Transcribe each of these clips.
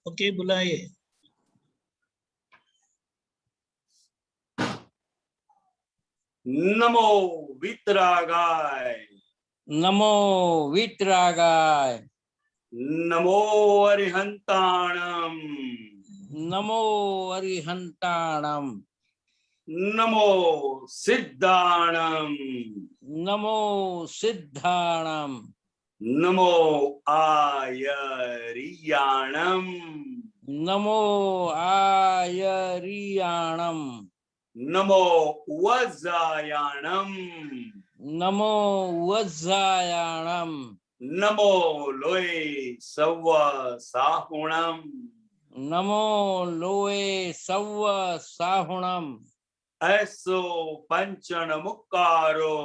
Okay, बुलाइए। नमो वितरागाय, नमो वितरागाय, नमो अरिहंताणम, नमो अरिहंताणम, नमो सिद्धाणम, नमो सिद्धाणम, नमो आयरियाणम, नमो आयरियाणम, नमो वज्रायाणम, नमो वज्रायाणम, नमो लोए सव्व साहुणम, नमो लोए सव्व साहुणम, ऐसो पंचन मुक्कारो,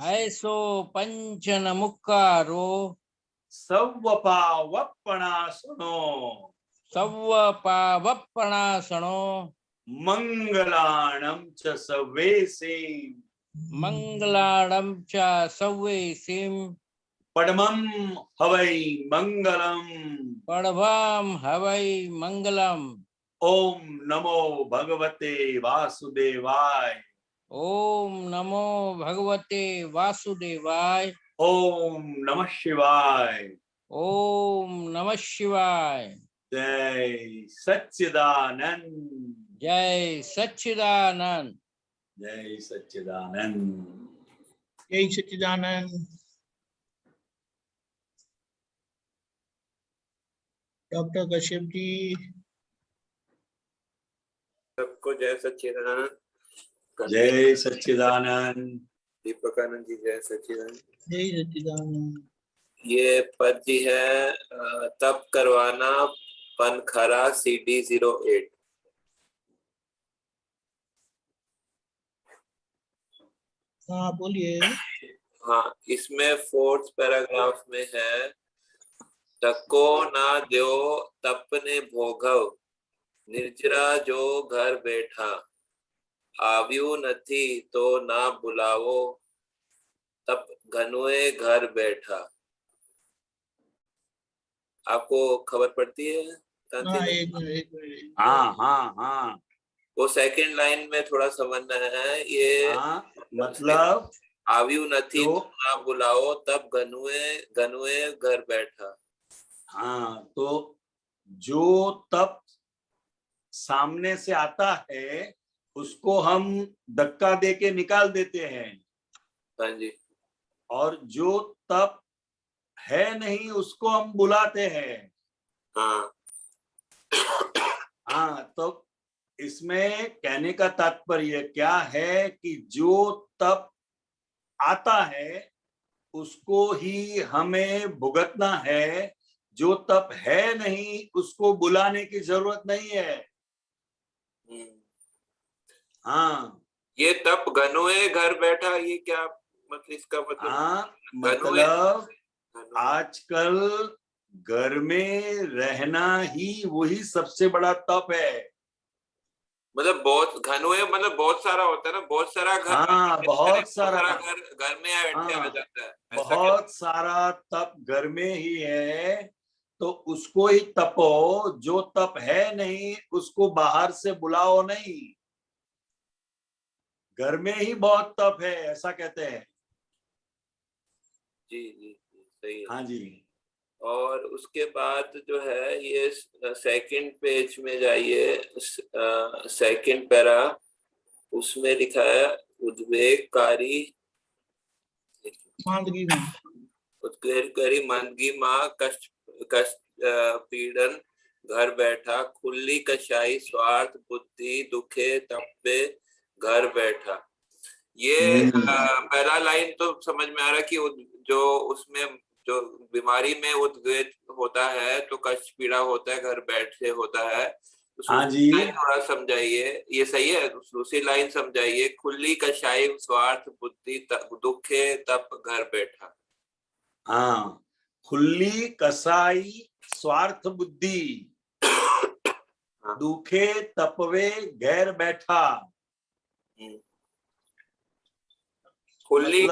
ऐसो पंचन मुक्कारो, सव्व पावप्पणासनो, सव्व पावप्पणासनो, मंगलाणं च सवेसे, मंगलाणं च सव्वेसिं, पद्मं हवै मंगलम्। पडभं हवै मंगलम्। ओम नमो भगवते वासुदेवाय, ओम नमो भगवते वासुदेवाय, ओम नमः शिवाय, ओम नमः शिवाय। जय सच्चिदानंद, जय सच्चिदानंद, जय सच्चिदानंद। जय सच्चिदानंद। डॉक्टर कश्यप जी, सबको जय सच्चिदानंद। जय सच्चिदानंद। दीपकानंद जी जय सच्चिदानंद। जय सच्चिदानंद। ये पद जी है तप करवाना पनखरा CD 08। हाँ बोलिए। हाँ, इसमें 4th पैराग्राफ में है, तको ना दो तपने भोगव, निर्जरा जो घर बैठा, આવ્યું નથી तो ना बुलावो, तप घनुए घर बैठा। आपको खबर पड़ती है कांति हाँ, जी? एक मिनट। हाँ हाँ हाँ वो सेकंड लाइन में थोड़ा समझना है। ये हाँ, मतलब આવ્યું નથી जो, तो ना बुलाओ, तब घनुए घनुए घर बैठा। हाँ तो जो तप सामने से आता है उसको हम धक्का दे के निकाल देते हैं, हाँ जी। और जो तप है नहीं उसको हम बुलाते हैं। हाँ हाँ, तो इसमें कहने का तात्पर्य क्या है कि जो तप आता है उसको ही हमें भुगतना है, जो तप है नहीं उसको बुलाने की जरूरत नहीं है। हाँ, ये तप घनुए घर बैठा, ये क्या मतलब, इसका मतलब? हाँ घनुए मतलब आजकल घर में रहना ही वही सबसे बड़ा तप है। मतलब बहुत घनुए मतलब बहुत सारा होता है ना, बहुत सारा घर। हाँ, बहुत सारा घर घर में बैठे आ जाता है, ऐसा बहुत सारा तप घर में ही है, तो उसको ही तपो। जो तप है नहीं उसको बाहर से बुलाओ नहीं, घर में ही बहुत तप है, ऐसा कहते हैं। जी जी सही है। हाँ जी। और उसके बाद जो है ये सेकंड पेज में जाइए, सेकंड पैरा, उसमें लिखा है उद्वेगकारी मांदगी में, उद्वेगकारी मंदगी माँ कष्ट कष्ट पीड़न घर बैठा, खुली कशाई स्वार्थ बुद्धि दुखे तपे घर बैठा। ये पहला लाइन तो समझ में आ रहा है कि जो उसमें जो बीमारी में उद्वेग होता है तो कष्ट पीड़ा होता है, घर बैठे होता है। तो हाँ जी, थोड़ा समझाइए, ये सही है? दूसरी लाइन समझाइए, खुली कशाई स्वार्थ बुद्धि दुखे तप घर बैठा। हाँ, खुली कसाई स्वार्थ बुद्धि दुखे तपवे गैर बैठा। खुली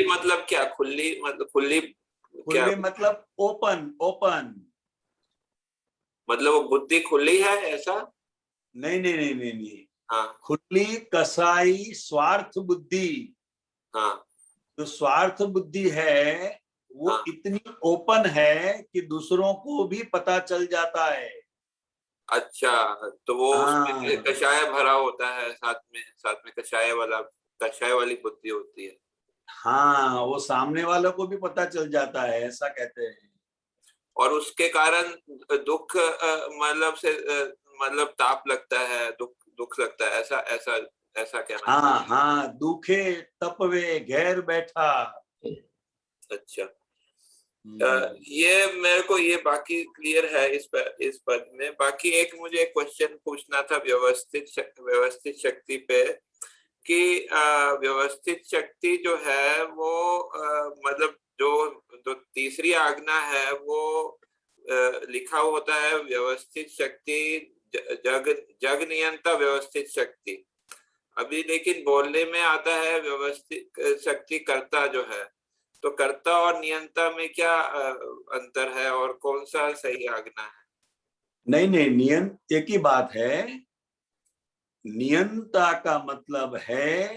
मतलब क्या? खुली मतलब खुली क्या? खुले मतलब ओपन ओपन। मतलब वो बुद्धि खुली है ऐसा? नहीं नहीं नहीं नहीं नहीं, हाँ खुली कसाई स्वार्थ बुद्धि। हाँ जो स्वार्थ बुद्धि है वो हाँ। इतनी ओपन है कि दूसरों को भी पता चल जाता है। अच्छा, तो वो उसमें हाँ कषाय भरा होता है, साथ में कषाय वाली बुद्धि होती है। हाँ, वो सामने वालों को भी पता चल जाता है, ऐसा कहते हैं। और उसके कारण दुख मतलब ताप लगता है, दुख लगता है, ऐसा ऐसा ऐसा कहना हाँ चाहिए। हाँ, दुखे तपवे घेर बैठा। अच्छा, हम्म, ये मेरे को ये बाकी क्लियर है इस पद में। बाकी एक मुझे क्वेश्चन पूछना था व्यवस्थित शक्ति पे, कि व्यवस्थित शक्ति जो है वो मतलब जो तीसरी आज्ञा है वो लिखा होता है व्यवस्थित शक्ति, जग जग नियंता व्यवस्थित शक्ति। अभी लेकिन बोलने में आता है व्यवस्थित शक्ति कर्ता जो है, तो कर्ता और नियंता में क्या अंतर है और कौन सा सही आज्ञा है? नहीं नहीं, नियंत एक ही बात है। नियंता का मतलब है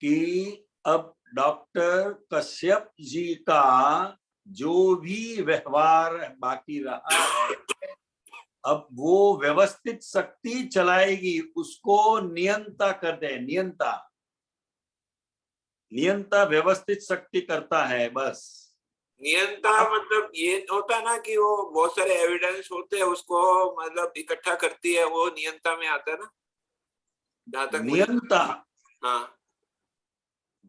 कि अब डॉक्टर कश्यप जी का जो भी व्यवहार बाकी रहा है, अब वो व्यवस्थित शक्ति चलाएगी, उसको नियंता कर दे। नियंता नियंता व्यवस्थित शक्ति करता है बस। नियंता मतलब ये होता है ना कि वो बहुत सारे एविडेंस होते हैं, उसको मतलब इकट्ठा करती है, वो नियंता में आता है ना, जहां तक मुझे। नियंता, हाँ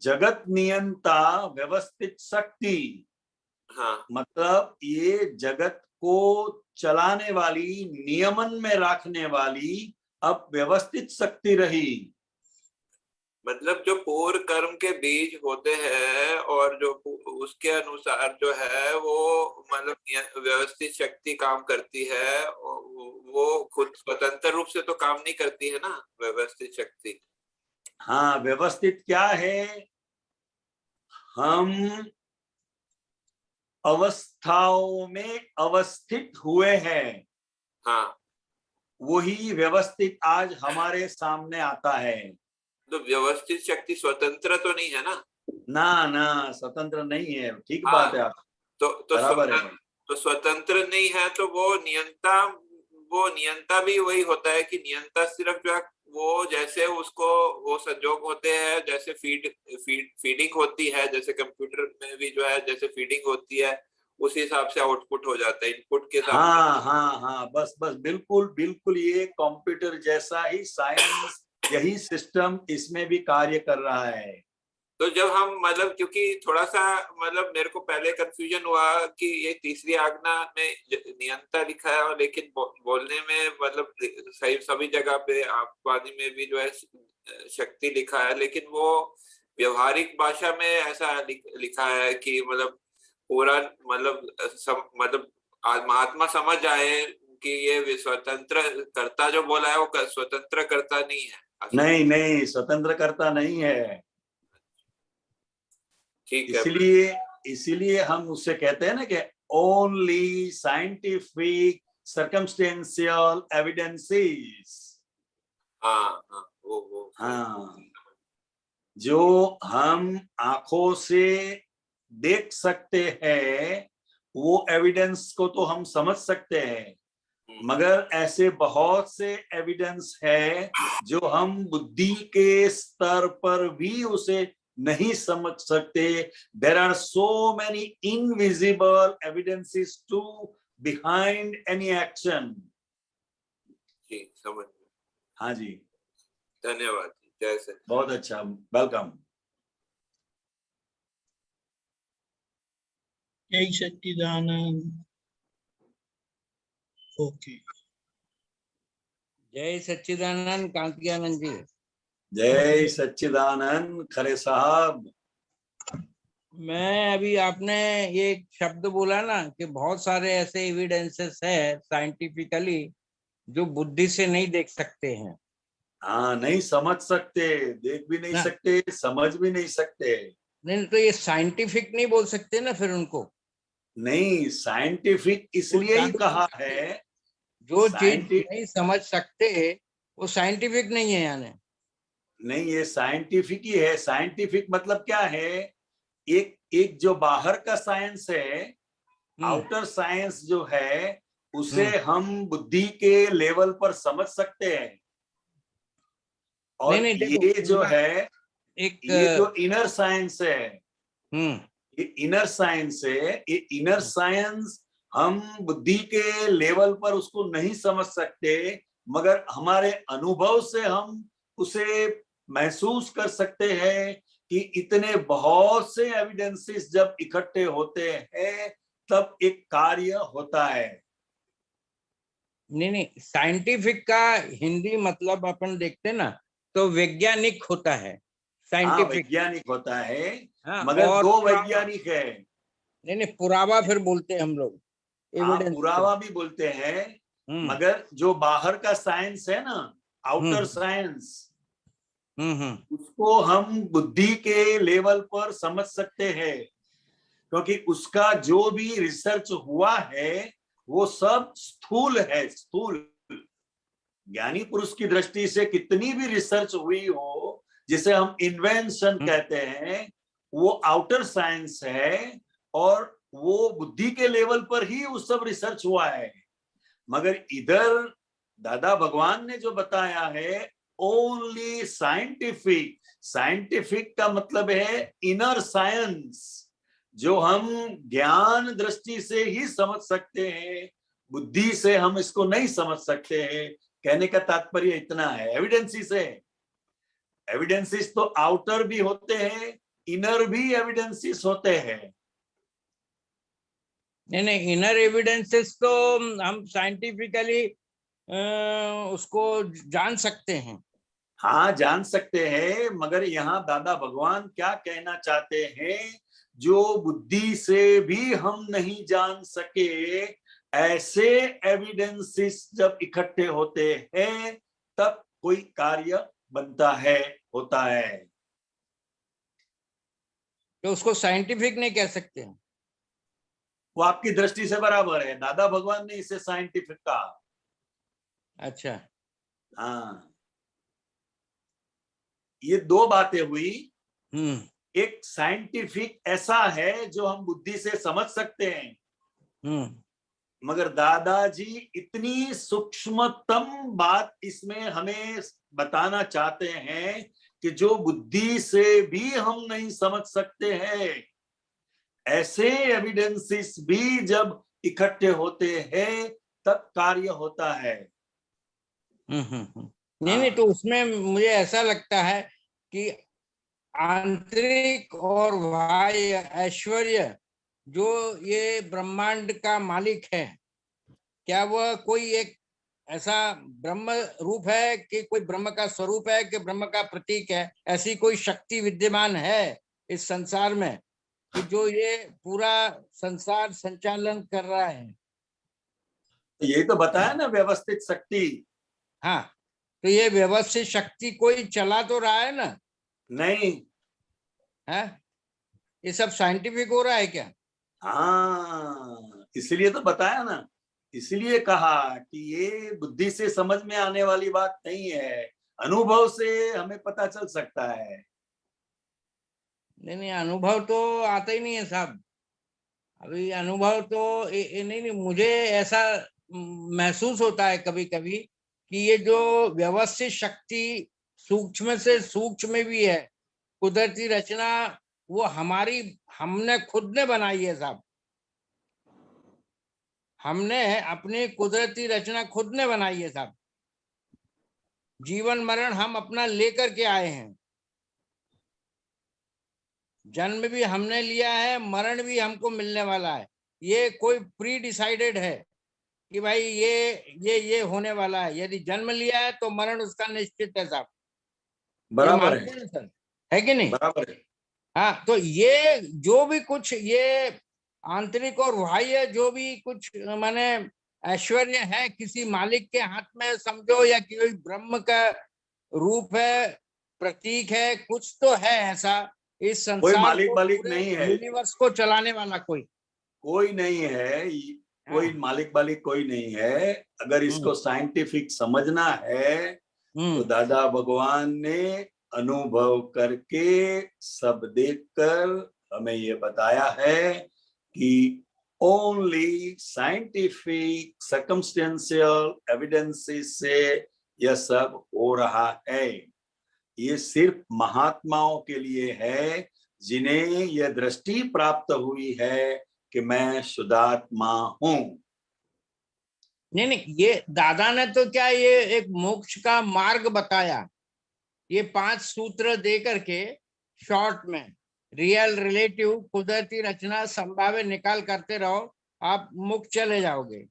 जगत नियंता व्यवस्थित शक्ति, हाँ। मतलब ये जगत को चलाने वाली, नियमन में रखने वाली अब व्यवस्थित शक्ति रही। मतलब जो पूर्व कर्म के बीज होते हैं और जो उसके अनुसार जो है वो मतलब व्यवस्थित शक्ति काम करती है, वो खुद स्वतंत्र रूप से तो काम नहीं करती है ना व्यवस्थित शक्ति। हाँ, व्यवस्थित क्या है? हम अवस्थाओं में अवस्थित हुए हैं, हाँ, वही व्यवस्थित आज हमारे सामने आता है। तो व्यवस्थित शक्ति स्वतंत्र तो नहीं है ना? ना ना, स्वतंत्र नहीं है, ठीक हाँ, बात है आप, तो बराबर है। तो स्वतंत्र नहीं है, तो वो नियंता भी वही होता है कि नियंता सिर्फ जो है वो जैसे उसको वो संजोग होते हैं, जैसे फीडिंग होती है, जैसे कंप्यूटर में भी जो है जैसे फीडिंग होती है, उस हिसाब से आउटपुट हो जाता है, इनपुट के हिसाब से। हाँ हाँ हाँ, बस बस, बिल्कुल बिल्कुल, ये कंप्यूटर जैसा ही साइंस, यही सिस्टम इसमें भी कार्य कर रहा है। तो जब हम मतलब, क्योंकि थोड़ा सा मतलब मेरे को पहले कंफ्यूजन हुआ कि ये तीसरी आज्ञा में नियंता लिखा है, और लेकिन बोलने में मतलब सही सभी जगह पे आपवादी में भी जो है शक्ति लिखा है, लेकिन वो व्यवहारिक भाषा में ऐसा लिखा है कि मतलब पूरा मतलब महात्मा समझ आए कि ये स्वतंत्र कर्ता जो बोला है वो स्वतंत्र कर्ता नहीं है असल। नहीं नहीं, स्वतंत्र करता नहीं है। ठीक है। इसीलिए इसीलिए हम उससे कहते हैं ना कि ओनली साइंटिफिक सर्कमस्टेंशियल एविडेंसेस। हाँ हाँ, वो हाँ, जो हम आंखों से देख सकते हैं वो एविडेंस को तो हम समझ सकते हैं, मगर ऐसे बहुत से एविडेंस है जो हम बुद्धि के स्तर पर भी उसे नहीं समझ सकते। There are so many invisible evidences to behind any action. ठीक, समझ में। हाँ जी, धन्यवाद जी, जय सच्चिदानंद। बहुत अच्छा, वेलकम। जय सच्चिदानंद। ओके, जय सच्चिदानंद कांतियानंद जी। जय सच्चिदानंद खरे साहब। मैं अभी आपने ये एक शब्द बोला ना कि बहुत सारे ऐसे एविडेंसेस है साइंटिफिकली जो बुद्धि से नहीं देख सकते हैं हाँ, नहीं समझ सकते, देख भी नहीं ना। सकते, समझ भी नहीं सकते। नहीं तो ये साइंटिफिक नहीं बोल सकते ना फिर उनको। नहीं, साइंटिफिक वो इसलिए ही कहा है जो चीज Scientific- नहीं समझ सकते वो साइंटिफिक नहीं है यानी। नहीं, ये साइंटिफिक ही है। साइंटिफिक मतलब क्या है? एक एक जो बाहर का साइंस है, आउटर साइंस जो है, उसे हम बुद्धि के लेवल पर समझ सकते हैं। और नहीं देखो, ये जो है, एक ये जो इनर साइंस है, हम्म ये इनर साइंस है। ये इनर साइंस हम बुद्धि के लेवल पर उसको नहीं समझ सकते, मगर हमारे अनुभव से हम उसे महसूस कर सकते हैं कि इतने बहुत से एविडेंसेस जब इकट्ठे होते हैं तब एक कार्य होता है। नहीं, साइंटिफिक का हिंदी मतलब अपन देखते ना तो वैज्ञानिक होता है हाँ, साइंटिफिक। वैज्ञानिक होता है, हाँ, मगर और दो पुरावा, वैज्ञानिक है। नहीं पुरावा फिर बोलते हैं हम लोग, हाँ, एविडेंस। पुरावा भी बोलते हैं, हम्म मगर जो बाहर का साइंस है ना, आउटर हम्म साइंस, हम्म उसको हम बुद्धि के लेवल पर समझ सकते हैं, क्योंकि उसका जो भी रिसर्च हुआ है वो सब स्थूल है। स्थूल ज्ञानी पुरुष की दृष्टि से कितनी भी रिसर्च हुई हो, जिसे हम इन्वेंशन कहते हैं, वो आउटर साइंस है और वो बुद्धि के लेवल पर ही वो सब रिसर्च हुआ है। मगर इधर दादा भगवान ने जो बताया है, ओनली साइंटिफिक। साइंटिफिक का मतलब है इनर साइंस, जो हम ज्ञान दृष्टि से ही समझ सकते हैं, बुद्धि से हम इसको नहीं समझ सकते हैं। कहने का तात्पर्य इतना है। एविडेंसेस है, एविडेंसेस तो आउटर भी होते हैं, इनर भी एविडेंसेस होते हैं। नहीं, इनर एविडेंसेस तो हम साइंटिफिकली उसको जान सकते हैं। हाँ, जान सकते हैं, मगर यहाँ दादा भगवान क्या कहना चाहते हैं, जो बुद्धि से भी हम नहीं जान सके, ऐसे एविडेंसेस जब इकट्ठे होते हैं तब कोई कार्य बनता है, होता है। तो उसको साइंटिफिक नहीं कह सकते हैं। वो आपकी दृष्टि से बराबर है, दादा भगवान ने इसे साइंटिफिक कहा। अच्छा, हाँ, ये दो बातें हुई। एक साइंटिफिक ऐसा है जो हम बुद्धि से समझ सकते हैं, मगर दादाजी इतनी सूक्ष्मतम बात इसमें हमें बताना चाहते हैं कि जो बुद्धि से भी हम नहीं समझ सकते हैं, ऐसे एविडेंसेस भी जब इकट्ठे होते हैं तब कार्य होता है। नहीं तो उसमें मुझे ऐसा लगता है कि आंतरिक और बाह्य ऐश्वर्य जो ये ब्रह्मांड का मालिक है, क्या वह कोई एक ऐसा ब्रह्म रूप है कि कोई ब्रह्म का स्वरूप है कि ब्रह्म का प्रतीक है? ऐसी कोई शक्ति विद्यमान है इस संसार में कि जो ये पूरा संसार संचालन कर रहा है? तो यही तो बताया ना, व्यवस्थित शक्ति। हाँ, तो ये व्यवस्थित शक्ति कोई चला तो रहा है ना? नहीं। है, ये सब साइंटिफिक हो रहा है क्या? हाँ, इसलिए तो बताया ना, इसलिए कहा कि ये बुद्धि से समझ में आने वाली बात नहीं है, अनुभव से हमें पता चल सकता है। नहीं, अनुभव तो आता ही नहीं है साहब। अभी अनुभव तो नहीं, मुझे ऐसा महसूस होता है कभी कभी कि ये जो व्यवस्थित शक्ति सूक्ष्म से सूक्ष्म भी है, कुदरती रचना, वो हमने खुद ने बनाई है साहब। हमने अपनी कुदरती रचना खुद ने बनाई है साहब। जीवन मरण हम अपना लेकर के आए हैं। जन्म भी हमने लिया है, मरण भी हमको मिलने वाला है। ये कोई प्री डिसाइडेड है कि भाई ये होने वाला है। यदि जन्म लिया है तो मरण उसका निश्चित है साहब। ये बराबर मानते है, हैं सर, है कि नहीं? बराबर है। हाँ, तो ये जो भी कुछ ये आंतरिक और बाह्य जो भी कुछ माने ऐश्वर्य है किसी मालिक के हाथ में समझो, या कोई ब्रह्म का रूप है, प्रतीक है, कुछ तो है ऐसा इस कोई संसार मालिक को, मालिक पूरे नहीं है, यूनिवर्स को चलाने वाला कोई। कोई नहीं है। कोई मालिक कोई नहीं है। अगर इसको साइंटिफिक समझना है तो दादा भगवान ने अनुभव करके सब देखकर हमें ये बताया है कि ओनली साइंटिफिक सर्कमस्टेंशियल एविडेंसेस से यह सब हो रहा है। ये सिर्फ महात्माओं के लिए है जिन्हें यह दृष्टि प्राप्त हुई है कि मैं शुद्धात्मा हूं। नहीं, ये दादा ने तो क्या ये एक मोक्ष का मार्ग बताया। ये 5 सूत्र दे करके शॉर्ट में रियल, रिलेटिव, कुदरती, रचना, संभाव्य निकाल करते रहो, आप मोक्ष चले जाओगे।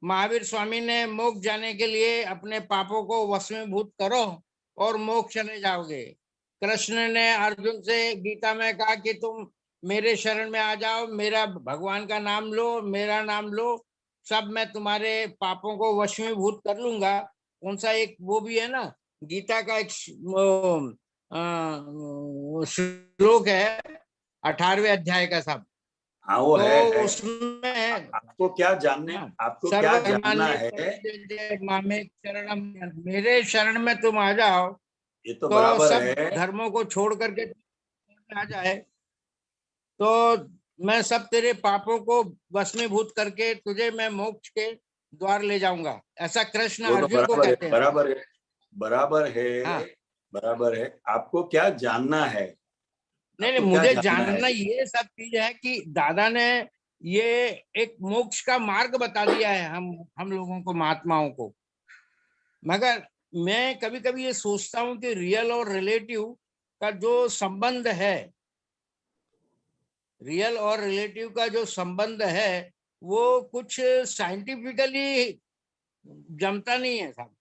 महावीर स्वामी ने मोक्ष जाने के लिए अपने पापों को वशीभूत करो और मोक्ष चले जाओगे। कृष्ण ने अर्जुन से गीता में कहा कि तुम मेरे शरण में आ जाओ, मेरा भगवान का नाम लो, मेरा नाम लो, सब मैं तुम्हारे पापों को वशीभूत कर लूंगा। कौन सा एक वो भी है ना, गीता का एक श्लोक है 18वें अध्याय का सब। हाँ वो तो है। उसमें आपको क्या जानना है? मेरे शरण में तुम आ जाओ ये तो तो बराबर सब है। धर्मों को छोड़ करके आ जाए तो मैं सब तेरे पापों को वशीभूत करके तुझे मैं मोक्ष के द्वार ले जाऊंगा। ऐसा कृष्ण वो तो अर्जुन को कहते हैं। बराबर है, बराबर है, हाँ। बराबर है। आपको क्या जानना है? नहीं, मुझे जानना ये सब चीज है कि दादा ने ये एक मोक्ष का मार्ग बता दिया है हम लोगों को, महात्माओं को। मगर मैं कभी कभी ये सोचता हूँ कि रियल और रिलेटिव का जो संबंध है, रियल और रिलेटिव का जो संबंध है वो कुछ साइंटिफिकली जमता नहीं है साहब।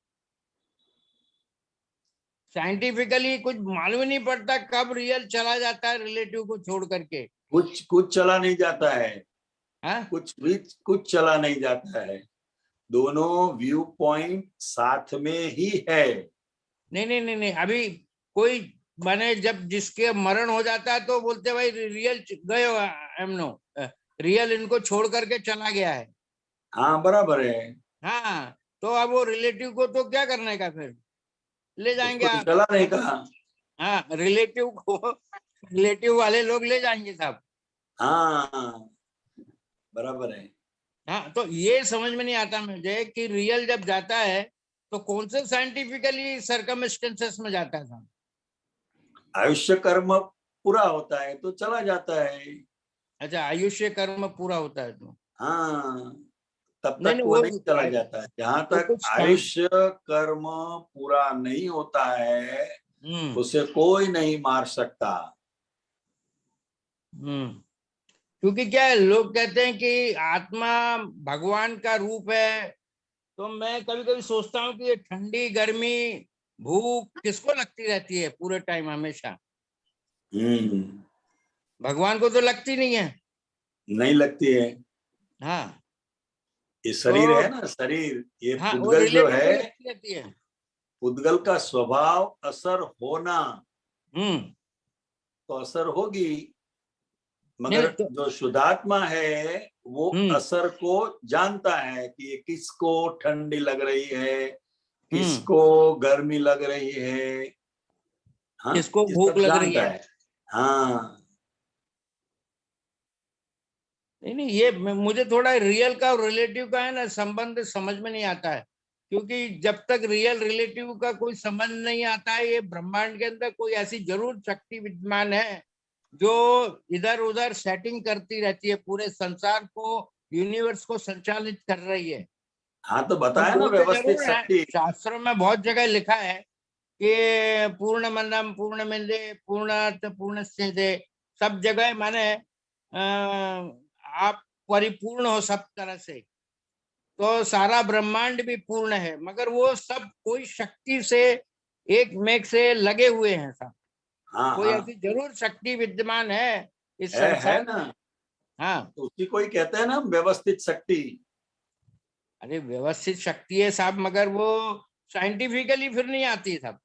साइंटिफिकली कुछ मालूम नहीं पड़ता कब रियल चला जाता है रिलेटिव को छोड़ करके। कुछ चला नहीं जाता है। हाँ? कुछ चला नहीं जाता है। दोनों व्यू पॉइंट साथ में ही है। नहीं, अभी कोई माने जब जिसके मरण हो जाता है तो बोलते भाई रियल गए हो, एमनो रियल इनको छोड़ करके चला गया है। हाँ बराबर है। हाँ, तो अब वो रिलेटिव को तो क्या करने का, फिर ले जाएंगे उसको आप। चला नहीं कहा। हाँ, रिलेटिव को रिलेटिव वाले लोग ले जाएंगे साहब। हाँ बराबर है। हाँ, तो ये समझ में नहीं आता मुझे कि रियल जब जाता है तो कौन से साइंटिफिकली सर्कमस्टेंसेस में जाता है साहब। आयुष्य कर्म पूरा होता है तो चला जाता है। अच्छा, आयुष्य कर्म पूरा होता है तो हाँ, तब नहीं, तक वो नहीं चला वो जाता है। जहां वो तक कुछ आयुष्य कर्म पूरा नहीं होता है उसे कोई नहीं मार सकता। क्योंकि क्या है, लोग कहते हैं कि आत्मा भगवान का रूप है। तो मैं कभी कभी सोचता हूँ कि ये ठंडी गर्मी भूख किसको लगती रहती है पूरे टाइम हमेशा। भगवान को तो लगती नहीं है। नहीं लगती है। हाँ, ये शरीर है ना, शरीर, ये हाँ, वो पुद्गल जो रिलेटिव को है, लगती रहती है। पुद्गल का स्वभाव असर होना, तो असर होगी। मगर तो, जो शुद्धात्मा है वो असर को जानता है कि ये किसको ठंडी लग रही है, किसको गर्मी लग रही है। हाँ, किसको भूख लग रही है। हाँ। नहीं, ये मुझे थोड़ा रियल का और रिलेटिव का है ना संबंध समझ में नहीं आता है। क्योंकि जब तक रियल रिलेटिव का कोई संबंध नहीं आता है, ये ब्रह्मांड के अंदर कोई ऐसी जरूर शक्ति विद्यमान है जो इधर उधर सेटिंग करती रहती है, पूरे संसार को, यूनिवर्स को संचालित कर रही है। हाँ, तो बताया हम ना बोलते व्यवस्थित जरूर है, शक्ति। शास्त्रों में बहुत जगह लिखा है कि पूर्णमदम पूर्णमिदे पूर्णात पूर्णस्य, सब जगह माने आप परिपूर्ण हो सब तरह से। तो सारा ब्रह्मांड भी पूर्ण है, मगर वो सब कोई शक्ति से एक मेघ से लगे हुए हैं सब। हाँ, कोई हाँ, ऐसी जरूर शक्ति विद्यमान है इस है संसार ना। में। हाँ, तो उसी को ही कहते हैं ना व्यवस्थित शक्ति। अरे व्यवस्थित शक्ति है साहब, मगर वो साइंटिफिकली फिर नहीं आती साहब।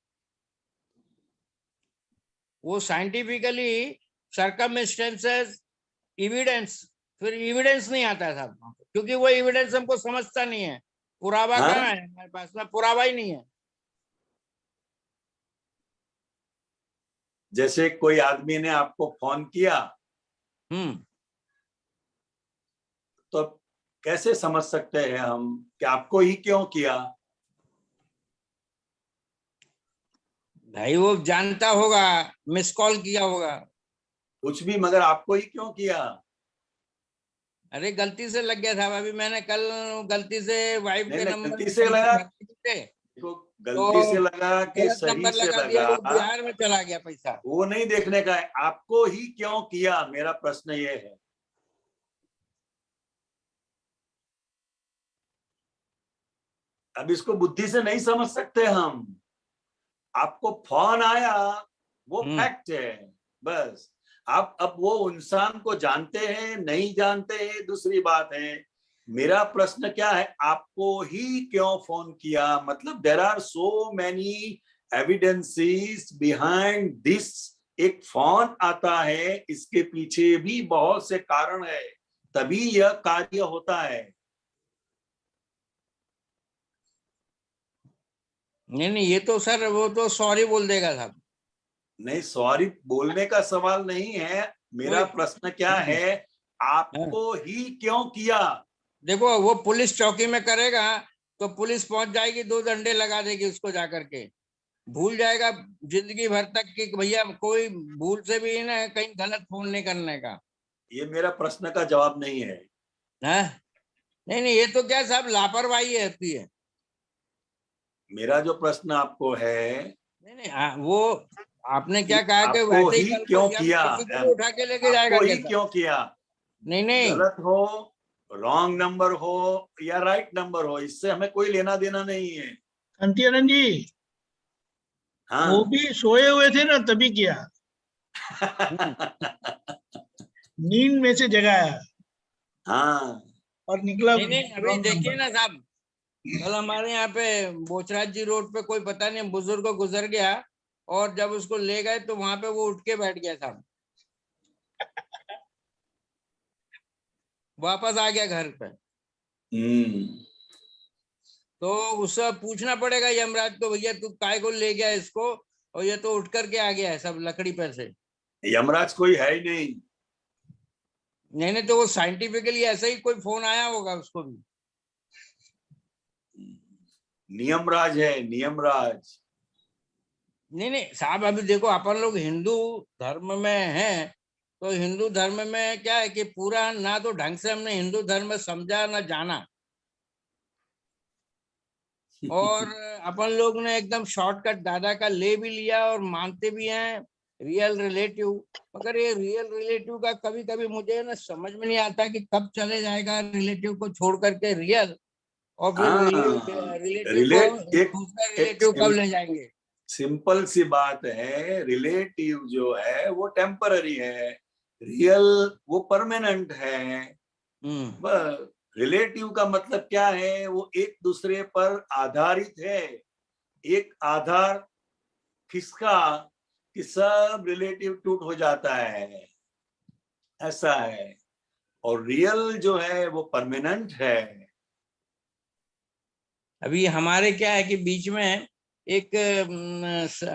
वो साइंटिफिकली सर्कमस्टेंसेस एविडेंस फिर एविडेंस नहीं आता है साहब, क्योंकि वो एविडेंस हमको समझता नहीं है। पुरावा हाँ? कहाँ है हमारे पास में? पुरावा ही नहीं है। जैसे कोई आदमी ने आपको फोन किया तो अब कैसे समझ सकते हैं हम कि आपको ही क्यों किया? भाई वो जानता होगा, मिस कॉल किया होगा। कुछ भी, मगर आपको ही क्यों किया? अरे गलती से लग गया था। अभी मैंने कल गलती से वाइफ नहीं के नहीं, नंबर गलती में से पैसे लगा, भर दिए थे, देखो, तो गलती से लगा कि गलत सही नंबर से लगा दिया, लगा, वो बिहार में चला गया पैसा। वो नहीं देखने का है। आपको ही क्यों किया, मेरा प्रश्न ये है। अब इसको बुद्धि से नहीं समझ सकते हम। आपको फोन आया, वो फैक्ट है, बस। आप अब वो इंसान को जानते हैं नहीं जानते हैं दूसरी बात है। मेरा प्रश्न क्या है, आपको ही क्यों फोन किया? मतलब there are so many evidences behind this. एक फोन आता है, इसके पीछे भी बहुत से कारण है, तभी यह कार्य होता है। नहीं, ये तो सर वो तो सॉरी बोल देगा साहब। नहीं, सॉरी बोलने का सवाल नहीं है। मेरा प्रश्न क्या है, आपको ही क्यों किया? देखो वो पुलिस चौकी में करेगा तो पुलिस पहुंच जाएगी, 2 डंडे लगा देगी उसको, जाकर के भूल जाएगा जिंदगी भर तक कि भैया कोई भूल से भी ना कहीं गलत फोन नहीं करने का। ये मेरा प्रश्न का जवाब नहीं है। है? नहीं, ये तो क्या साहब लापरवाही होती है। मेरा जो प्रश्न आपको है, नहीं, वो आपने क्या कहा कि आपको वैसे ही ही कल को क्यों यम किया, किसी को भी उठा के लेके जाएगा आपको ही कैसा? क्यों किया? नहीं, गलत हो, रॉन्ग नंबर हो या राइट नंबर हो, इससे हमें कोई लेना देना नहीं है। अंतियानंद जी, वो हाँ। भी सोए हुए थे ना, तभी किया। नींद में से जगाया हाँ। और निकला नहीं, अभी रॉन्ग देखिए नंबर। ना साहब, कल हमारे यहाँ पे बोचराज जी रोड पे कोई पता नहीं बुजुर्ग गुजर गया, और जब उसको ले गए तो वहां पे वो उठ के बैठ गया साहब, वापस आ गया घर पे। तो उससे पूछना पड़ेगा यमराज को, भैया तू काय को ले गया इसको, और ये तो उठ करके आ गया है सब लकड़ी पर से। यमराज कोई है ही नहीं। नहीं, तो वो साइंटिफिकली ऐसा ही कोई फोन आया होगा उसको भी। नियमराज है, नियमराज। नहीं साहब, अभी देखो अपन लोग हिंदू धर्म में हैं, तो हिंदू धर्म में क्या है कि पूरा ना तो ढंग से हमने हिंदू धर्म समझा ना जाना, और अपन लोग ने एकदम शॉर्टकट दादा का ले भी लिया और मानते भी हैं रियल रिलेटिव। मगर ये रियल रिलेटिव का कभी कभी मुझे ना समझ में नहीं आता कि कब चले जाएगा रिलेटिव को छोड़ करके रियल, और फिर हाँ, रिलेटिव को रिलेट दूसरा एक रिलेटिव कब ले जाएंगे? सिंपल सी बात है। रिलेटिव जो है वो टेम्पररी है, रियल वो परमानेंट है। बस। रिलेटिव का मतलब क्या है, वो एक दूसरे पर आधारित है। एक आधार खिसका कि सब रिलेटिव टूट हो जाता है, ऐसा है। और रियल जो है वो परमानेंट है। अभी हमारे क्या है कि बीच में एक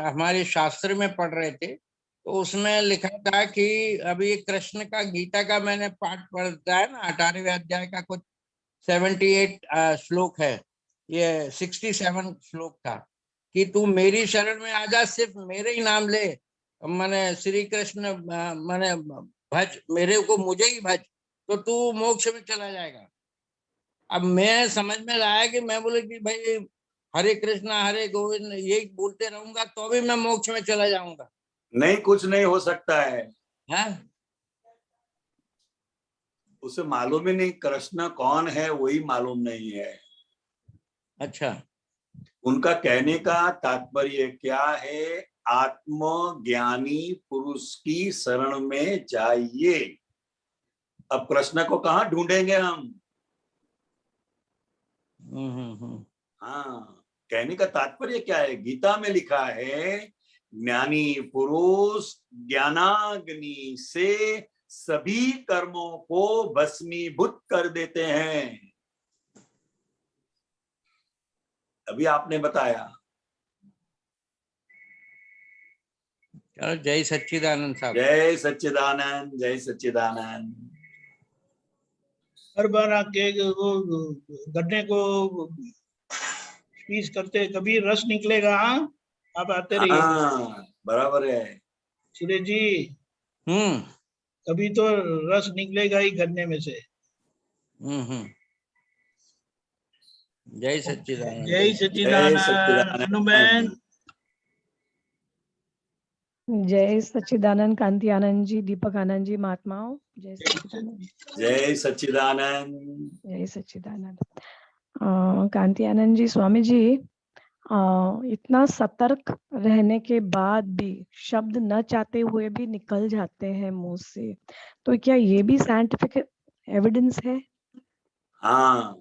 हमारे शास्त्र में पढ़ रहे थे, तो उसमें लिखा था कि अभी कृष्ण का गीता का मैंने पाठ पढ़ता है ना, 18वें अध्याय का कुछ 78 श्लोक है, ये 67 श्लोक था कि तू मेरी शरण में आजा, सिर्फ मेरे ही नाम ले, माने श्री कृष्ण माने भज मेरे को, मुझे ही भज, तो तू मोक्ष में चला जाएगा। अब मैं समझ में लाया कि मैं बोले कि भाई हरे कृष्णा हरे गोविंद यही बोलते रहूंगा तो भी मैं मोक्ष में चला जाऊंगा। नहीं, कुछ नहीं हो सकता है। हाँ? उसे मालूम ही नहीं कृष्ण कौन है, वही मालूम नहीं है। अच्छा। उनका कहने का तात्पर्य क्या है, आत्मज्ञानी पुरुष की शरण में जाइए। अब कृष्ण को कहाँ ढूंढेंगे हम? हाँ, कहने का तात्पर्य क्या है, गीता में लिखा है ज्ञानी पुरुष ज्ञानाग्नि से सभी कर्मों को भस्मीभूत कर देते हैं। अभी आपने बताया। चलो, जय सच्चिदानंद साहब। जय सच्चिदानंद, जय सच्चिदानंद। हर बार आके वो गन्ने को स्क्वीज करते, कभी रस निकलेगा। हाँ, आप आते रहिए। हाँ, बराबर है। सुरेश जी, हम्म कभी तो रस निकलेगा ही गन्ने में से। जय सच्चिदानंद। जय जय सच्चिदानंद। सच्चिदानंद। हनुमान। जय सच्चिदानंद कांति आनंद जी, दीपक आनंद जी, महात्माओं, जय सच्चिदानंद। जय सच्चिदानंद। जय सच्चिदानंद। कांति आनंद जी, स्वामी जी, इतना सतर्क रहने के बाद भी शब्द न चाहते हुए भी निकल जाते हैं मुंह से, तो क्या ये भी साइंटिफिक एविडेंस है? हाँ,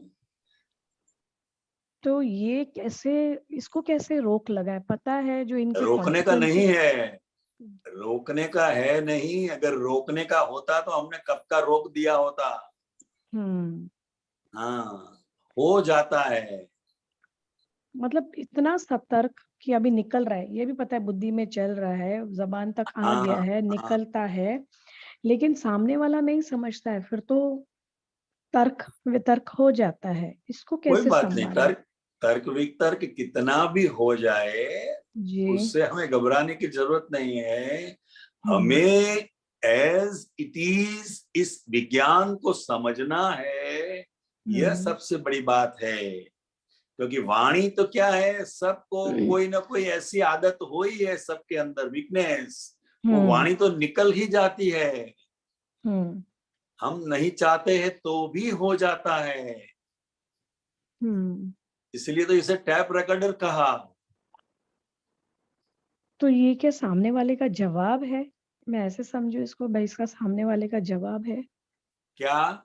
तो ये कैसे, इसको कैसे रोक लगाए? पता है जो इनके रोकने का नहीं consequences- है, रोकने का है नहीं। अगर रोकने का होता तो हमने कब का रोक दिया होता। हाँ, हो जाता है। मतलब इतना सतर्क कि अभी निकल रहा है, ये भी पता है, बुद्धि में चल रहा है, जबान तक आ हाँ, गया है, हाँ, निकलता है, लेकिन सामने वाला नहीं समझता है, फिर तो तर्क वितर्क हो जाता है। इसको कोई कैसे बात नहीं। संभालें? तर्क वितर्क कितना भी हो जाए, जी। उससे हमें घबराने की जरूरत नहीं है। हम्म, हमें एज इट इज इस विज्ञान को समझना है। यह सबसे बड़ी बात है। क्योंकि वाणी तो क्या है, सबको कोई ना कोई ऐसी आदत हो ही है, सबके अंदर वीकनेस, वो वाणी तो निकल ही जाती है। हम नहीं चाहते हैं तो भी हो जाता है। इसलिए तो इसे टैप रिकॉर्डर कहा। तो ये क्या सामने वाले का जवाब है? मैं ऐसे समझू इसको, भाई इसका सामने वाले का जवाब है क्या?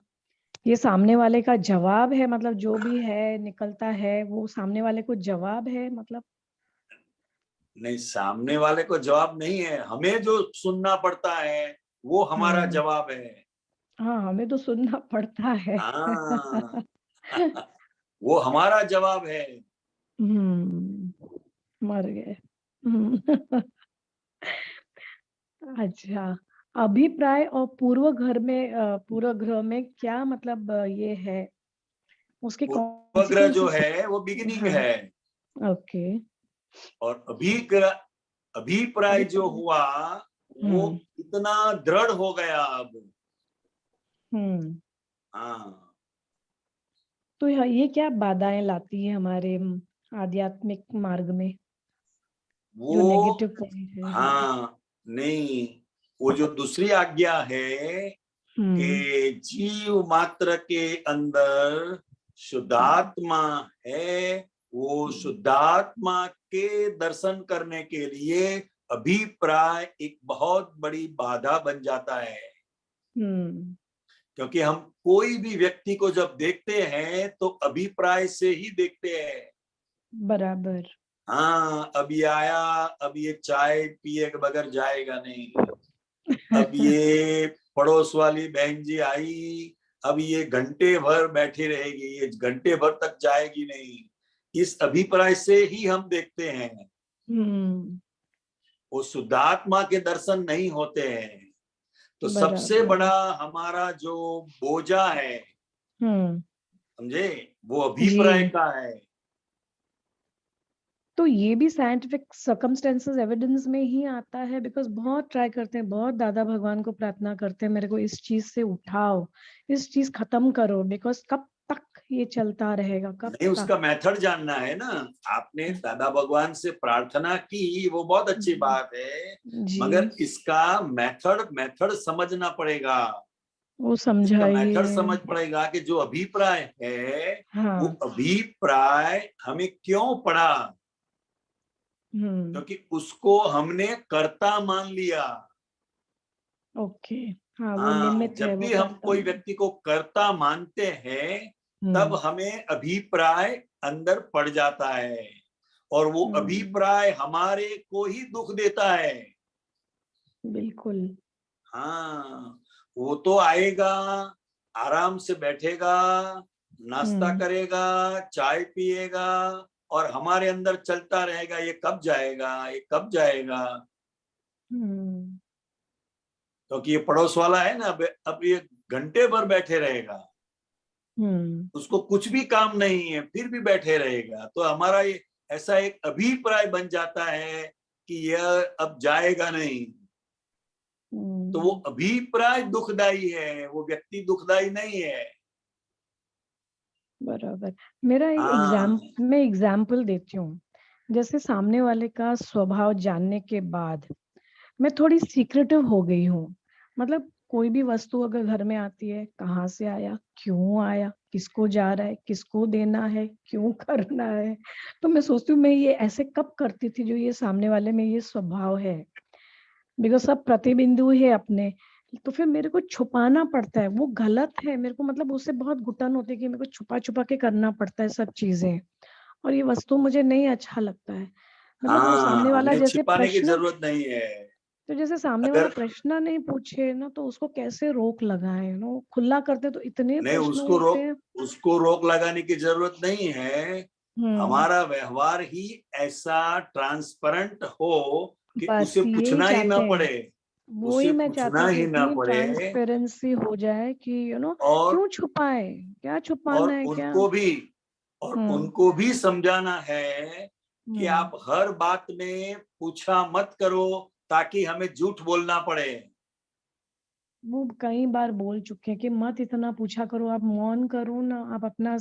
ये सामने वाले का जवाब है, मतलब जो भी है निकलता है वो सामने वाले को जवाब है, मतलब? नहीं, सामने वाले को जवाब नहीं है, हमें जो सुनना पड़ता है वो हमारा जवाब है। हाँ, हमें तो सुनना पड़ता है। हाँ, वो हमारा जवाब है। मर गए। अच्छा, अभिप्राय और पूर्व ग्रह में क्या मतलब ये है उसके पूर्वग्रह जो consequences? है वो बिगिनिंग हाँ, है। ओके। और अभिप्राय जो हुआ वो इतना दृढ़ हो गया अब। हाँ, तो ये क्या बाधाएं लाती है हमारे आध्यात्मिक मार्ग में, जो वो नेगेटिव पॉइंट है? हाँ, नहीं, वो जो दूसरी आज्ञा है कि जीव मात्र के अंदर शुद्धात्मा है, वो शुद्धात्मा के दर्शन करने के लिए अभिप्राय एक बहुत बड़ी बाधा बन जाता है। क्योंकि हम कोई भी व्यक्ति को जब देखते हैं तो अभिप्राय से ही देखते हैं। बराबर। हाँ, अब ये आया, अब ये चाय पिए के बगैर जाएगा नहीं। अब ये पड़ोस वाली बहन जी आई, अब ये घंटे भर बैठी रहेगी, ये घंटे भर तक जाएगी नहीं। इस अभिप्राय से ही हम देखते हैं। वो शुद्धात्मा के दर्शन नहीं होते हैं। तो सबसे बड़ा हमारा जो बोझा है, समझे, वो अभिप्राय का है। तो ये भी साइंटिफिक सर्कमस्टेंसेस एविडेंस में ही आता है, बिकॉज बहुत ट्राई करते हैं, बहुत दादा भगवान को प्रार्थना करते हैं, मेरे को इस चीज से उठाओ, इस चीज खत्म करो, बिकॉज कब तक ये चलता रहेगा, कब नहीं, उसका मेथड जानना है ना। आपने दादा भगवान से प्रार्थना की, वो बहुत अच्छी बात है, मगर इसका मेथड समझना पड़ेगा। वो समझाइए। मेथड समझ पड़ेगा कि जो अभिप्राय है, वो अभिप्राय हमें क्यों पड़ा, क्योंकि उसको हमने कर्ता मान लिया। ओके। हाँ, वो निमित्त है, जब भी हम कोई व्यक्ति को कर्ता मानते हैं तब हमें अभिप्राय अंदर पड़ जाता है, और वो अभिप्राय हमारे को ही दुख देता है। बिल्कुल। हाँ, वो तो आएगा, आराम से बैठेगा, नाश्ता करेगा, चाय पिएगा, और हमारे अंदर चलता रहेगा, ये कब जाएगा, ये कब जाएगा। क्योंकि ये पड़ोस वाला है ना, अब ये घंटे भर बैठे रहेगा, उसको कुछ भी काम नहीं है, फिर भी बैठे रहेगा। तो हमारा ये ऐसा एक अभिप्राय बन जाता है कि यह अब जाएगा नहीं। तो वो अभिप्राय दुखदाई है, वो व्यक्ति दुखदाई नहीं है। बराबर। मेरा हाँ। मैं एग्जाम्पल देती हूँ। जैसे सामने वाले का स्वभाव जानने के बाद मैं थोड़ी सीक्रेटिव हो गई हूँ। मतलब कोई भी वस्तु अगर घर में आती है, कहाँ से आया, क्यों आया, किसको जा रहा है, किसको देना है, क्यों करना है, तो मैं सोचती हूँ मैं ये ऐसे कब करती थी जो ये सामने वाले में ये स्वभाव है। बिकॉज सब प्रतिबिंदु है अपने, तो फिर मेरे को छुपाना पड़ता है, वो गलत है। मेरे को मतलब उससे बहुत घुटन होती है कि मेरे को छुपा छुपा के करना पड़ता है सब चीजें, और ये वस्तु मुझे नहीं अच्छा लगता है। मतलब वो सामने वाला नहीं, जैसे छिपाने की प्रश्न, जरूरत नहीं है। तो जैसे सामने वाला अगर प्रश्न नहीं पूछे ना, तो उसको कैसे रोक लगाए ना, खुला करते तो इतने नहीं, प्रश्न होते हैं। उसको रोक लगाने की जरूरत नहीं है। हमारा व्यवहार ही ऐसा ट्रांसपेरेंट हो कि बस उसे यही पूछना ही ना चाहते हैं, पड़े, वो उसे ही मैं पूछना चाहती थी, ही ना इतनी पड़े। ट्रांसपेरेंसी हो जाए कि और क्यों छुपाए, क्या छुपाना है क्या। और हम्म उनको भी समझाना है कि हम्म आप हर बात में पूछा मत करो, ताकि हमें झूठ बोलना पड़े। वो कई बार बोल चुके हैं कि मत इतना पूछा करो, आप मौन करो ना, आप अपना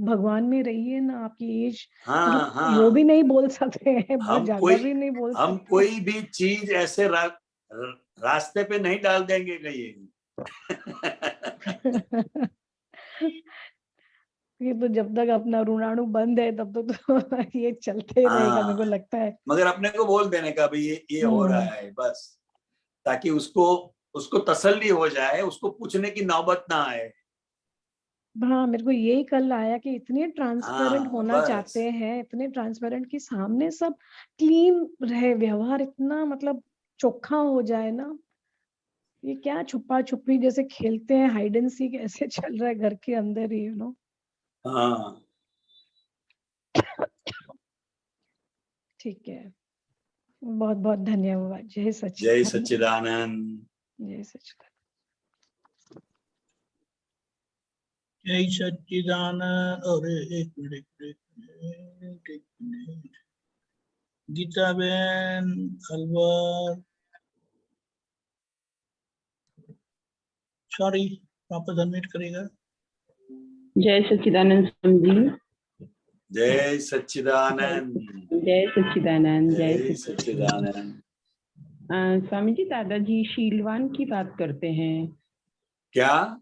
भगवान में रहिए ना, आपकी एज हाँ मतलब वो भी हाँ। नहीं बोल सकते हैं, बहुत हम ज्यादा कोई भी नहीं बोल हम सकते। कोई भी चीज ऐसे रास्ते पे नहीं डाल देंगे कहीं। ये तो जब तक अपना ऋणाणु बंद है तब तक तो ये चलते ही रहेगा, मेरे को हाँ, लगता है। मगर अपने को बोल देने का भाई ये हो रहा है बस, ताकि उसको उसको तसल्ली हो जाए, उसको पूछने की नौबत ना आए। हाँ, मेरे को यही कल आया कि इतने ट्रांसपेरेंट हाँ होना बस। चाहते हैं, इतने ट्रांसपेरेंट कि सामने सब क्लीन रहे, व्यवहार इतना मतलब चोखा हो जाए ना। ये क्या छुपा छुपी जैसे खेलते हैं, हाइड एंड सीक ऐसे चल रहा है घर के अंदर ही, हाँ, ठीक है। बहुत बहुत धन्यवाद। जय जय सच्चिदानंद। सच्चिदानंद। जय सच्चिदानंद। जय सच्चिदानंद। अरे एक मिनट। गीता बहन अलवर, सॉरी, वापस अनम्यूट करेगा। जय सच्चिदानंद स्वामी जी। जय सच्चिदानंद। जय सच्चिदानंद। जय सच्चिदानंद। स्वामी जी, दादाजी शीलवान की बात करते हैं। क्या?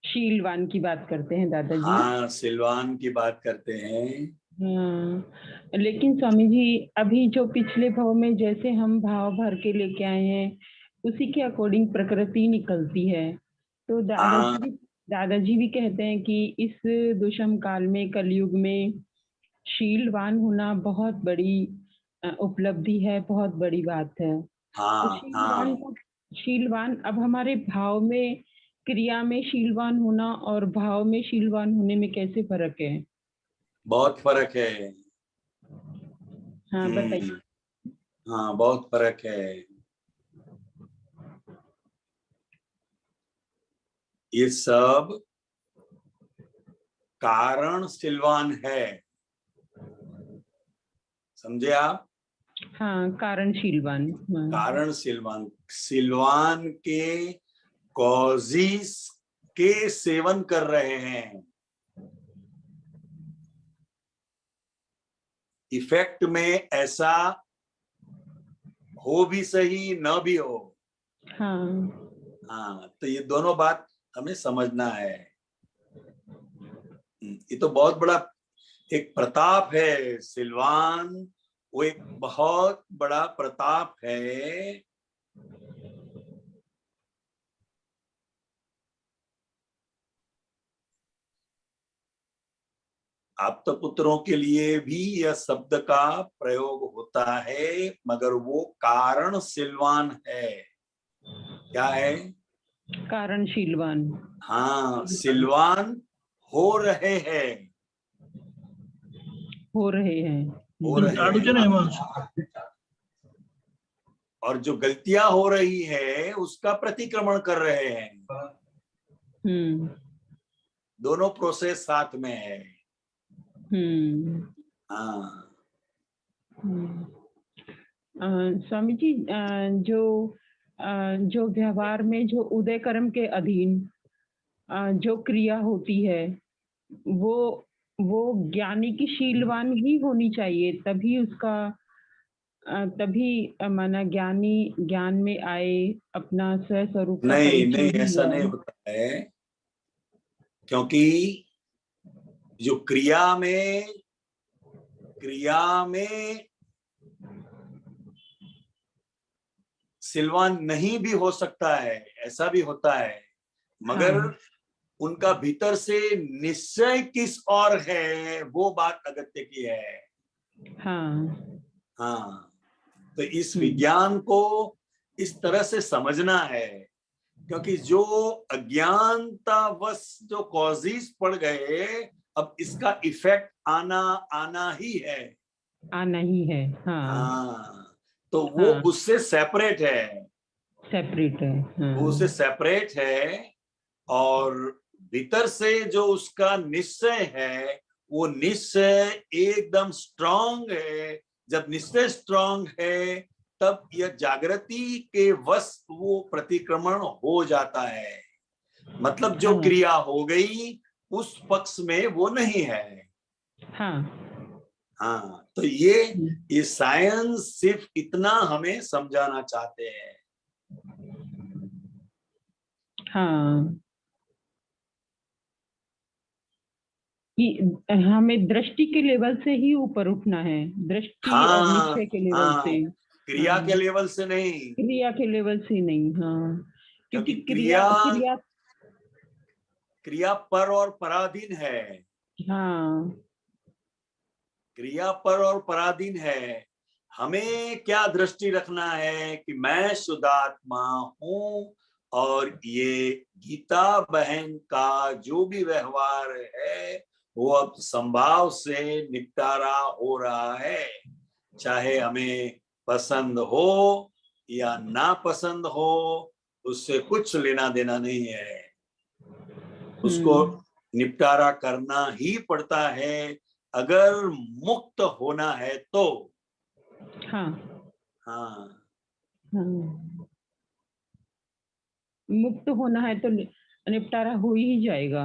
शीलवान की बात करते हैं दादाजी। हाँ, सिलवान की बात करते हैं। हाँ, लेकिन स्वामी जी अभी जो पिछले भाव में जैसे हम भाव भर के लेके आए हैं, उसी के अकॉर्डिंग प्रकृति निकलती है। तो दादाजी भी कहते हैं कि इस दुष्म काल में, कलयुग में शीलवान होना बहुत बड़ी उपलब्धि है, बहुत बड़ी बात है। तो हाँ हाँ, शीलवान अब हमारे भाव में, क्रिया में शीलवान होना और भाव में शीलवान होने में कैसे फर्क है? बहुत फर्क है। हाँ बताइए। हाँ, बहुत फर्क है। ये सब कारण सिलवान है, समझे आप? हाँ, कारण शीलवान। हाँ। कारण सिलवान, सिलवान के कॉजिस के सेवन कर रहे हैं, इफेक्ट में ऐसा हो भी सही न भी हो। हाँ। हाँ, तो ये दोनों बात हमें समझना है। ये तो बहुत बड़ा एक प्रताप है सिलवान, वो एक बहुत बड़ा प्रताप है। आप तो पुत्रों के लिए भी यह शब्द का प्रयोग होता है, मगर वो कारण सिलवान है। क्या है? कारणशीलवान। हाँ, सिलवान हो रहे हैं, हो रहे हैं। हो रहे आड़ू છે ને हैं। એમાં और जो गलतियां हो रही है उसका प्रतिक्रमण कर रहे हैं। हम्म। दोनों प्रोसेस साथ में है। हाँ। स्वामी जी, जो व्यवहार में जो उदय कर्म के अधीन जो क्रिया होती है वो ज्ञानी की शीलवान ही होनी चाहिए, तभी उसका तभी माना ज्ञानी ज्ञान में आए, अपना स्वस्वरूप का नहीं परिचय नहीं, भी ऐसा ले नहीं आए। होता है, क्योंकि जो क्रिया में सिलवान नहीं भी हो सकता है, ऐसा भी होता है, मगर हाँ। उनका भीतर से निश्चय किस और है वो बात अगत्य की है। हाँ। हाँ, तो इस विज्ञान को इस तरह से समझना है, क्योंकि जो अज्ञानतावश जो कॉजेस पड़ गए, अब इसका इफेक्ट आना ही है। आना ही है। हाँ। हाँ, तो वो हाँ। उससे सेपरेट है, सेपरेट है। वो उससे हाँ। सेपरेट है। और भीतर से जो उसका निश्चय है, वो निश्चय एकदम स्ट्रांग है। जब निश्चय स्ट्रांग है, तब यह जागृति के वश वो प्रतिक्रमण हो जाता है। मतलब जो हाँ। क्रिया हो गई उस पक्ष में वो नहीं है। हाँ। हाँ, तो ये साइंस सिर्फ इतना हमें समझाना चाहते हैं। हाँ, कि हमें दृष्टि के लेवल से ही ऊपर उठना है, दृष्टि और हाँ निश्चय के लेवल हाँ, से। क्रिया हाँ, के लेवल से नहीं, क्रिया के लेवल से नहीं। हाँ, क्योंकि क्योंकि क्रिया क्रिया क्रिया पर और पराधीन है। हाँ। क्रिया पर और पराधीन है। हमें क्या दृष्टि रखना है कि मैं शुद्धात्मा हूँ, और ये गीता बहन का जो भी व्यवहार है वो अब संभाव से निपटारा हो रहा है, चाहे हमें पसंद हो या ना पसंद हो, उससे कुछ लेना देना नहीं है। उसको निपटारा करना ही पड़ता है, अगर मुक्त होना है तो। हाँ। हाँ, हाँ, मुक्त होना है तो निपटारा हो ही जाएगा।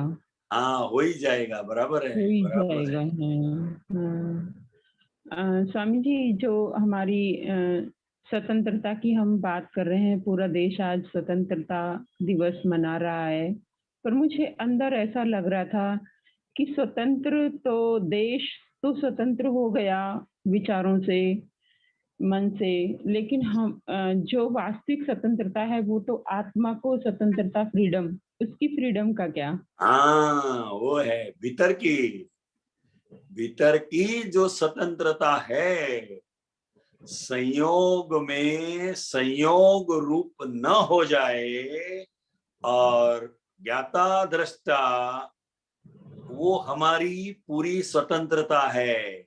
हाँ, हो ही जाएगा, बराबर है, हो ही बराबर जाएगा। है। हाँ। स्वामी जी, जो हमारी स्वतंत्रता की हम बात कर रहे हैं, पूरा देश आज स्वतंत्रता दिवस मना रहा है, पर मुझे अंदर ऐसा लग रहा था कि स्वतंत्र तो देश तो स्वतंत्र हो गया विचारों से, मन से, लेकिन हम जो वास्तविक स्वतंत्रता है वो तो आत्मा को स्वतंत्रता, फ्रीडम, उसकी फ्रीडम का क्या? हाँ, वो है भीतर की जो स्वतंत्रता है, संयोग में संयोग रूप न हो जाए, और ज्ञाता दृष्टा वो हमारी पूरी स्वतंत्रता है।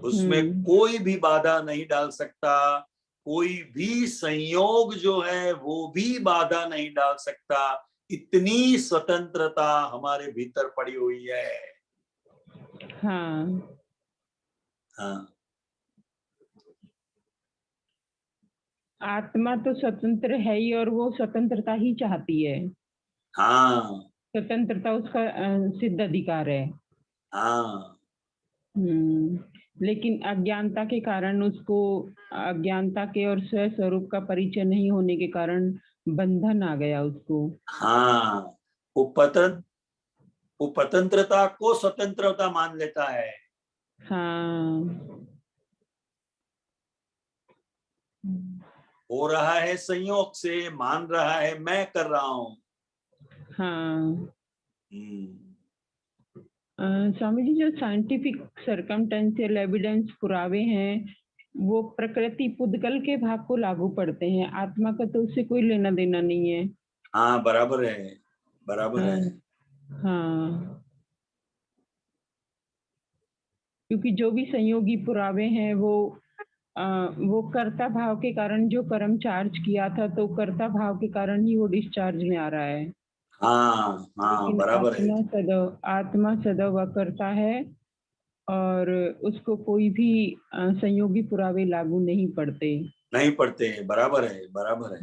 उसमें कोई भी बाधा नहीं डाल सकता, कोई भी संयोग जो है वो भी बाधा नहीं डाल सकता। इतनी स्वतंत्रता हमारे भीतर पड़ी हुई है। हाँ। हाँ, आत्मा तो स्वतंत्र है ही, और वो स्वतंत्रता ही चाहती है। हाँ, स्वतंत्रता उसका सिद्ध अधिकार है। हाँ, लेकिन अज्ञानता के कारण उसको, अज्ञानता के और स्वस्वरूप का परिचय नहीं होने के कारण बंधन आ गया उसको। हाँ, वो स्वतंत्रता को स्वतंत्रता मान लेता है। हाँ। हो रहा है संयोग से, मान रहा है मैं कर रहा हूँ। हाँ। स्वामी जी, जो साइंटिफिक सर्कमटेंशियल एविडेंस पुरावे हैं, वो प्रकृति पुद्गल के भाग को लागू पड़ते हैं, आत्मा का तो उससे कोई लेना देना नहीं है। हाँ बराबर है, बराबर है। हाँ, क्योंकि जो भी संयोगी पुरावे हैं वो कर्ता भाव के कारण जो कर्म चार्ज किया था, तो कर्ता भाव के कारण ही वो डिस्चार्ज में आ रहा है। हाँ हाँ लेकिन बराबर है। आत्मा सदैव अकर्ता है और उसको कोई भी संयोगी पुरावे लागू नहीं पड़ते। नहीं पढ़ते हैं, बराबर है, बराबर है।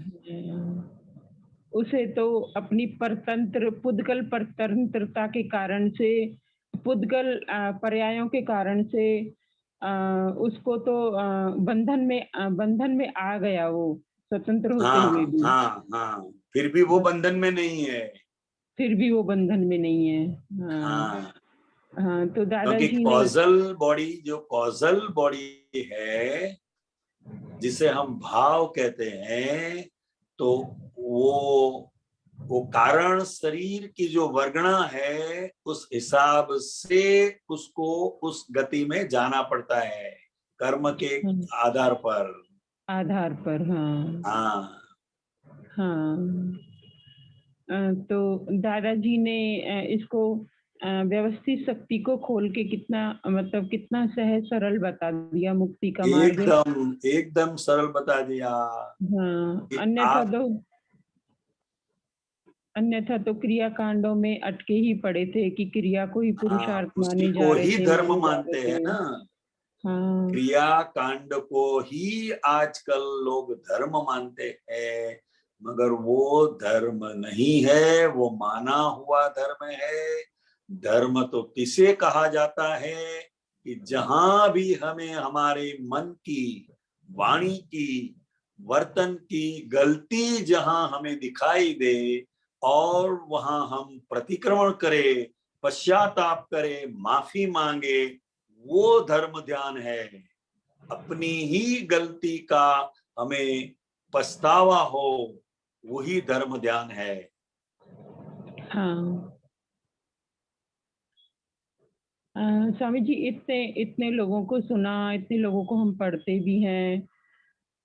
उसे तो अपनी पुद्गल परतंत्रता के कारण से, पुद्गल पर्यायों के कारण से उसको तो बंधन में आ गया वो, स्वतंत्र होते हुए हाँ भी। हाँ हाँ, फिर भी वो बंधन में नहीं है। फिर भी वो बंधन में नहीं है। हाँ, हाँ, तो क्योंकि दादाजी ने कॉजल बॉडी है जिसे हम भाव कहते हैं, तो वो कारण शरीर की जो वर्गणा है उस हिसाब से उसको उस गति में जाना पड़ता है, कर्म के आधार पर। हाँ हाँ हाँ। तो दादाजी ने इसको व्यवस्थित शक्ति को खोल के कितना सहज सरल बता दिया, मुक्ति का मार्ग। एकदम सरल बता दिया। हाँ, कि अन्यथा तो क्रिया कांडों में अटके ही पड़े थे कि क्रिया को ही पुरुषार्थ उसी माने को जा रहे ही थे, धर्म माने जा मानते रहे हैं थे। ना। हाँ, क्रिया कांड को ही आजकल लोग धर्म मानते हैं, मगर वो धर्म नहीं है, वो माना हुआ धर्म है। धर्म तो किसे कहा जाता है कि जहां भी हमें हमारे मन की, वाणी की, वर्तन की गलती जहां हमें दिखाई दे और वहां हम प्रतिक्रमण करें, पश्चाताप करें, माफी मांगे, वो धर्म ध्यान है। अपनी ही गलती का हमें पछतावा हो, वही धर्म ध्यान है। हाँ। स्वामी जी, इतने लोगों को सुना, इतने लोगों को हम पढ़ते भी हैं,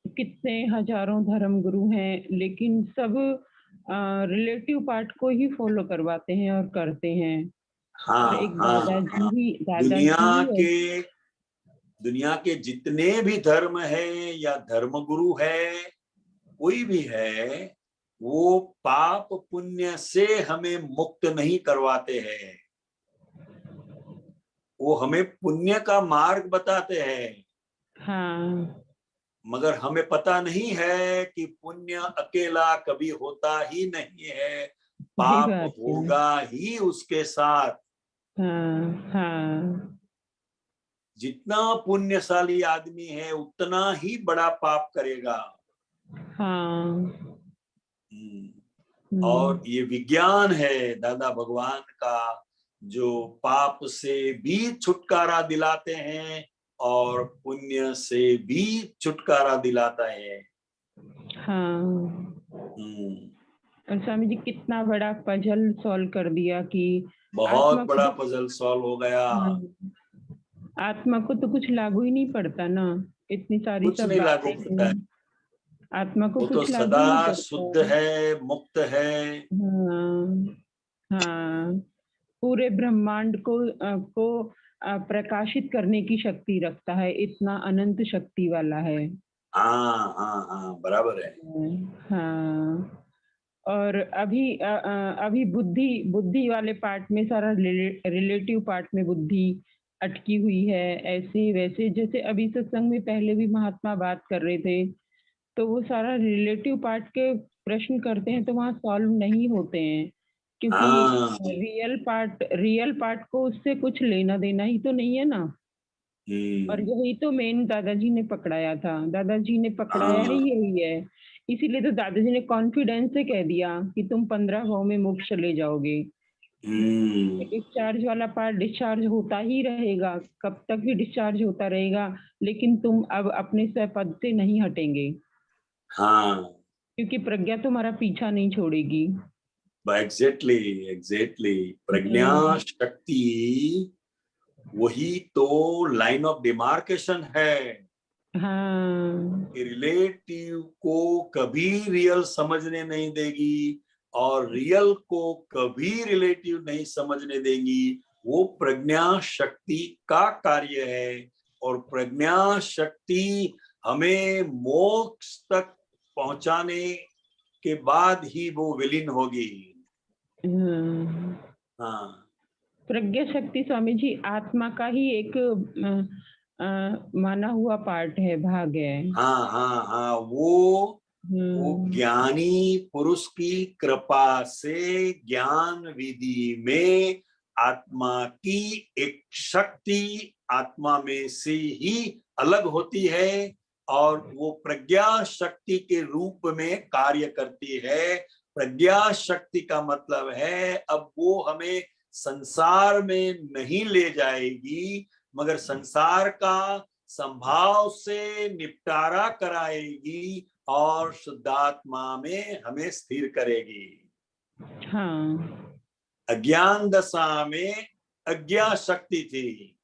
कितने हजारों धर्म गुरु हैं, लेकिन सब रिलेटिव पार्ट को ही फॉलो करवाते हैं और करते हैं। और एक हाँ हाँ, दुनिया के जितने भी धर्म है या धर्म गुरु है, कोई भी है, वो पाप पुण्य से हमें मुक्त नहीं करवाते हैं। वो हमें पुण्य का मार्ग बताते हैं। हाँ, मगर हमें पता नहीं है कि पुण्य अकेला कभी होता ही नहीं है, सही पाप बात है। होगा ही उसके साथ। हाँ हाँ जितना पुण्यशाली आदमी है उतना ही बड़ा पाप करेगा। हाँ। और ये विज्ञान है दादा भगवान का, जो पाप से भी छुटकारा दिलाते हैं और पुण्य से भी छुटकारा दिलाता है। हाँ। और स्वामी जी, कितना बड़ा पजल सॉल्व कर दिया कि बहुत बड़ा पजल सॉल्व हो गया। आत्मा को तो कुछ लागू ही नहीं पड़ता ना, इतनी सारी कुछ सब नहीं लागू पड़ता है। आत्मा को वो कुछ तो लागू सदा नहीं पड़ता। शुद्ध है, मुक्त है। हाँ हाँ, पूरे ब्रह्मांड को प्रकाशित करने की शक्ति रखता है, इतना अनंत शक्ति वाला है। हाँ हाँ हाँ, बराबर है। हाँ। और अभी बुद्धि वाले पार्ट में सारा रिलेटिव पार्ट में बुद्धि अटकी हुई है, ऐसे वैसे। जैसे अभी सत्संग में पहले भी महात्मा बात कर रहे थे, तो वो सारा रिलेटिव पार्ट के प्रश्न करते हैं तो वहाँ सॉल्व नहीं होते हैं, क्योंकि रियल पार्ट को उससे कुछ लेना देना ही तो नहीं है ना। और यही तो मेन दादाजी ने पकड़ाया था, दादाजी ने पकड़ाया ही यही है। इसीलिए तो दादाजी ने कॉन्फिडेंस से कह दिया कि तुम 15 भाव में मोक्ष चले जाओगे। डिस्चार्ज वाला पार्ट डिस्चार्ज होता ही रहेगा, कब तक भी डिस्चार्ज होता रहेगा, लेकिन तुम अब अपने स्वपद से नहीं हटेंगे। हाँ, क्योंकि प्रज्ञा तुम्हारा पीछा नहीं छोड़ेगी। एग्जैक्टली प्रज्ञा शक्ति वही तो लाइन ऑफ डिमार्केशन है। हाँ रिलेटिव को कभी रियल समझने नहीं देगी और रियल को कभी रिलेटिव नहीं समझने देगी। वो प्रज्ञा शक्ति का कार्य है और प्रज्ञा शक्ति हमें मोक्ष तक पहुंचाने के बाद ही वो विलीन होगी। हाँ, प्रज्ञा शक्ति स्वामी जी आत्मा का ही एक माना हुआ पार्ट है, भाग है। हाँ, हाँ, हाँ, वो ज्ञानी पुरुष की कृपा से ज्ञान विधि में आत्मा की एक शक्ति आत्मा में से ही अलग होती है और वो प्रज्ञा शक्ति के रूप में कार्य करती है। प्रज्ञा शक्ति का मतलब है अब वो हमें संसार में नहीं ले जाएगी मगर संसार का संभाव से निपटारा कराएगी और शुद्धात्मा में हमें स्थिर करेगी। हाँ अज्ञान दशा में अज्ञा शक्ति थी।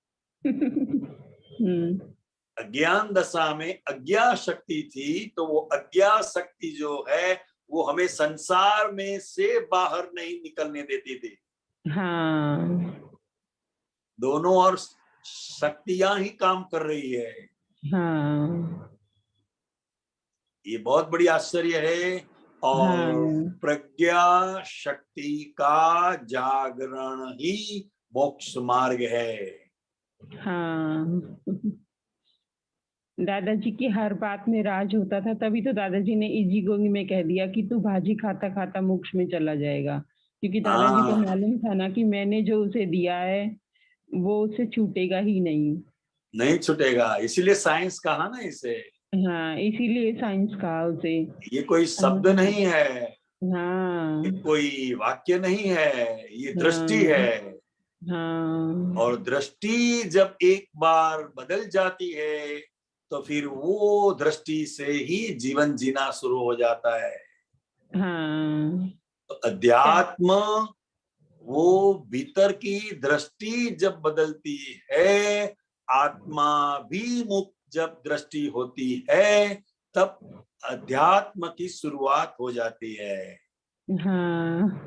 अज्ञान दशा में अज्ञा शक्ति थी तो वो अज्ञा शक्ति जो है वो हमें संसार में से बाहर नहीं निकलने देती थी। हाँ दोनों और शक्तियां ही काम कर रही है। हाँ ये बहुत बड़ी आश्चर्य है और हाँ प्रज्ञा शक्ति का जागरण ही मोक्ष मार्ग है। हाँ दादाजी की हर बात में राज होता था, तभी तो दादाजी ने इजी गोइंग में कह दिया कि तू भाजी खाता खाता मोक्ष में चला जाएगा, क्योंकि दादाजी को मालूम था ना कि मैंने जो उसे दिया है वो उसे छूटेगा ही नहीं छूटेगा। इसीलिए साइंस कहा ना इसे। हाँ इसीलिए साइंस कहा उसे। ये कोई शब्द नहीं है, हाँ ये कोई वाक्य नहीं है, ये दृष्टि है। हाँ और दृष्टि जब एक बार बदल जाती है तो फिर वो दृष्टि से ही जीवन जीना शुरू हो जाता है। हाँ तो अध्यात्म वो भीतर की दृष्टि जब बदलती है, आत्मा भी मुक्त जब दृष्टि होती है तब अध्यात्म की शुरुआत हो जाती है। हाँ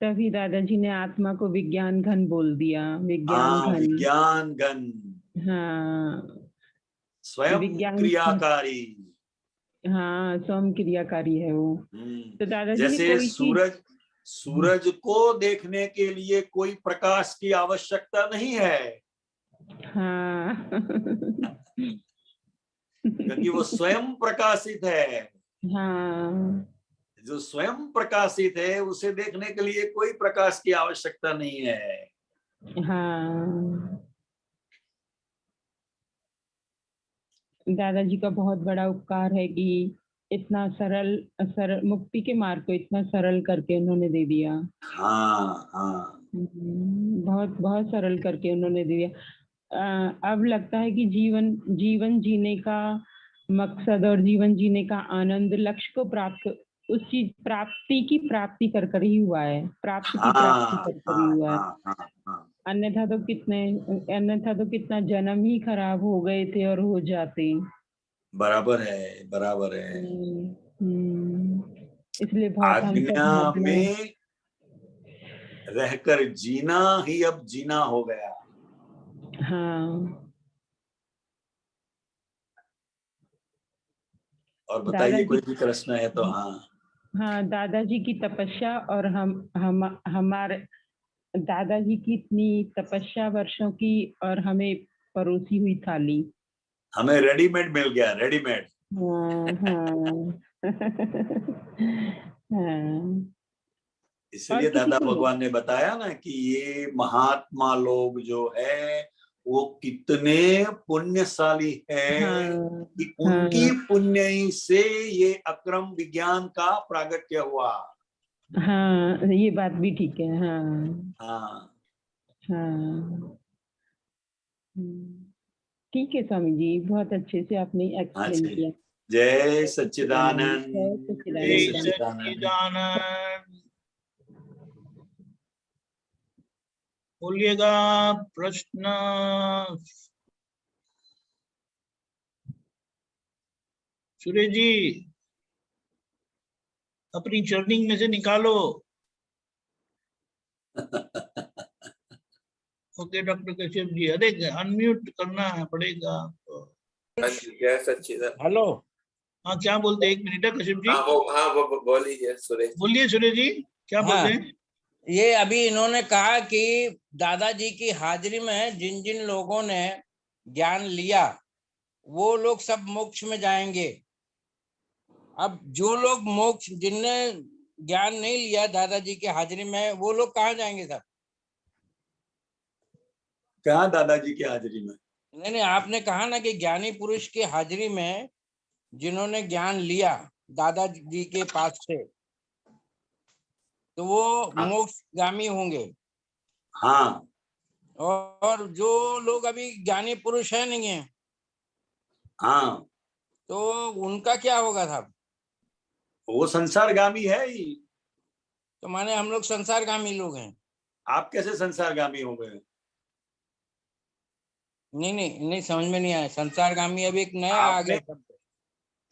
तभी दादाजी ने आत्मा को विज्ञान घन बोल दिया। विज्ञान घन, विज्ञान घन, हाँ स्वयं विज्ञान, क्रियाकारी। हाँ स्वयं क्रियाकारी है वो। तो दादाजी ने जैसे कोई सूरज को देखने के लिए कोई प्रकाश की आवश्यकता नहीं है। हाँ क्योंकि वो स्वयं प्रकाशित है। हाँ जो स्वयं प्रकाशित है उसे देखने के लिए कोई प्रकाश की आवश्यकता नहीं है। हाँ दादाजी का बहुत बड़ा उपकार है कि इतना सरल मुक्ति के मार्ग को इतना सरल करके उन्होंने दे दिया। हाँ हाँ बहुत बहुत सरल करके उन्होंने दे दिया। अब लगता है कि जीवन जीने का मकसद और जीवन जीने का आनंद लक्ष्य को उस चीज प्राप्ति कर ही हुआ है। प्राप्ति की प्राप्ति कर ही हुआ है। अन्यथा तो कितना जन्म ही खराब हो गए थे और हो जाते। बराबर है, बराबर है। इसलिए बहुत हम आज्ञा में रहकर जीना ही अब जीना हो गया। हाँ और बताइए कोई भी प्रश्न है तो। हाँ दादाजी की तपस्या और हमारे दादाजी की इतनी तपस्या वर्षों की और हमें परोसी हुई थाली हमें रेडीमेड मिल गया, रेडीमेड। इसलिए दादा भगवान ने बताया ना कि ये महात्मा लोग जो है वो कितने पुण्यशाली है कि उनकी पुण्य से ये अक्रम विज्ञान का प्रागट्य हुआ। हाँ ये बात भी ठीक है। हाँ ठीक है स्वामी जी, बहुत अच्छे से आपने एक्सप्लेन किया। जय सच्चिदानंद। जय सच्चिदानंद। बोलिएगा प्रश्न। सुरेश जी अपनी चर्निंग में से निकालो। ओके डॉक्टर कश्यप जी, अरे अनम्यूट करना पड़ेगा। हाँ जी, जय सच्चिदानंद। हेलो। हाँ क्या बोलते हैं, 1 मिनट है कश्यप जी। वो बोलिए सुरेश। बोलिए सुरेश जी क्या हाँ। बोलते हैं। ये अभी इन्होंने कहा कि दादाजी की हाजिरी में जिन जिन लोगों ने ज्ञान लिया वो लोग सब मोक्ष में जाएंगे। अब जो लोग मोक्ष, जिनने ज्ञान नहीं लिया दादाजी की हाजिरी में, वो लोग कहाँ जाएंगे साहब? कहाँ दादाजी की हाजिरी में? नहीं, आपने कहा ना कि ज्ञानी पुरुष की हाजिरी में जिन्होंने ज्ञान लिया दादाजी के पास से, तो वो मोक्षगामी होंगे। हाँ। और जो लोग अभी ज्ञानी पुरुष है नहीं है, हाँ, तो उनका क्या होगा साहब? वो संसारगामी है ही। तो माने हम लोग संसारगामी लोग हैं। आप कैसे संसारगामी हो गए? नहीं समझ में नहीं आया। संसारगामी अभी एक नया आ गया शब्द।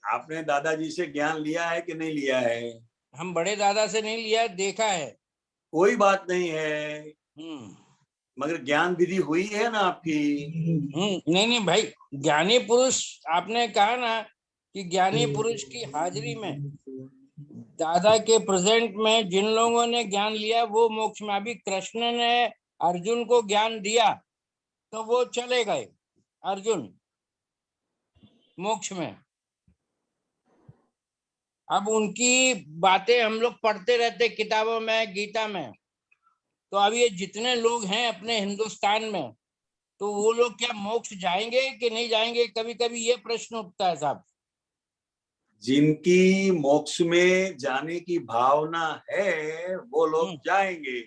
आपने दादाजी से ज्ञान लिया है कि नहीं लिया है? हम बड़े दादा से नहीं लिया, देखा है। कोई बात नहीं है, मगर ज्ञान विधि हुई है ना आपकी। नहीं भाई, ज्ञानी पुरुष आपने कहा ना कि ज्ञानी पुरुष की हाजिरी में दादा के प्रेजेंट में जिन लोगों ने ज्ञान लिया वो मोक्ष में। अभी कृष्ण ने अर्जुन को ज्ञान दिया तो वो चले गए अर्जुन मोक्ष में। अब उनकी बातें हम लोग पढ़ते रहते किताबों में, गीता में। तो अब ये जितने लोग हैं अपने हिंदुस्तान में, तो वो लोग क्या मोक्ष जाएंगे कि नहीं जाएंगे? कभी कभी ये प्रश्न उठता है साहब। जिनकी मोक्ष में जाने की भावना है वो लोग जाएंगे,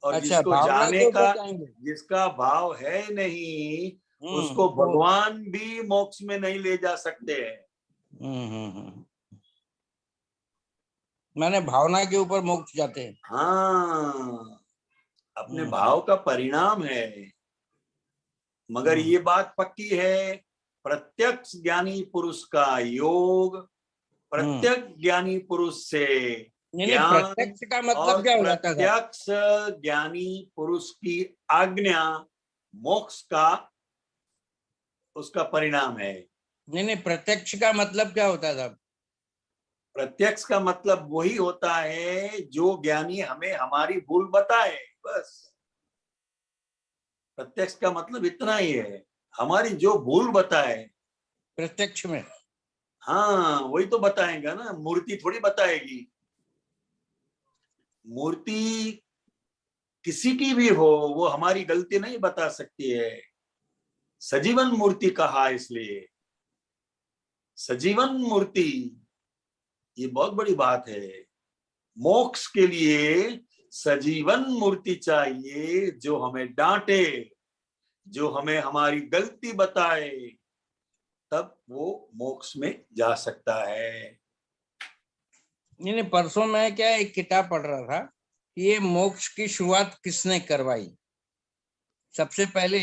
और अच्छा, जिसको भावना जाने के ऊपर का, जाएंगे। जिसका भाव है नहीं, उसको भगवान भी मोक्ष में नहीं ले जा सकते हैं। मैंने भावना के ऊपर मोक्ष जाते हैं। हाँ, अपने भाव का परिणाम है। मगर ये बात पक्की है, प्रत्यक्ष ज्ञानी पुरुष का योग प्रत्यक्ष ज्ञानी पुरुष से ज्ञान, प्रत्यक्ष का मतलब क्या हो जाता है? प्रत्यक्ष ज्ञानी पुरुष की आज्ञा मोक्ष का उसका परिणाम है। नहीं, प्रत्यक्ष का मतलब क्या होता है साहब? प्रत्यक्ष का मतलब वही होता है जो ज्ञानी हमें हमारी भूल बताए, बस। प्रत्यक्ष का मतलब इतना ही है, हमारी जो भूल बताए प्रत्यक्ष में। हाँ, वही तो बताएगा ना, मूर्ति थोड़ी बताएगी। मूर्ति किसी की भी हो, वो हमारी गलती नहीं बता सकती है। सजीवन मूर्ति कहा इसलिए, सजीवन मूर्ति, ये बहुत बड़ी बात है। मोक्ष के लिए सजीवन मूर्ति चाहिए जो हमें डांटे, जो हमें हमारी गलती बताए, तब वो मोक्ष में जा सकता है। नहीं, परसों मैं क्या एक किताब पढ़ रहा था, ये मोक्ष की शुरुआत किसने करवाई। सबसे पहले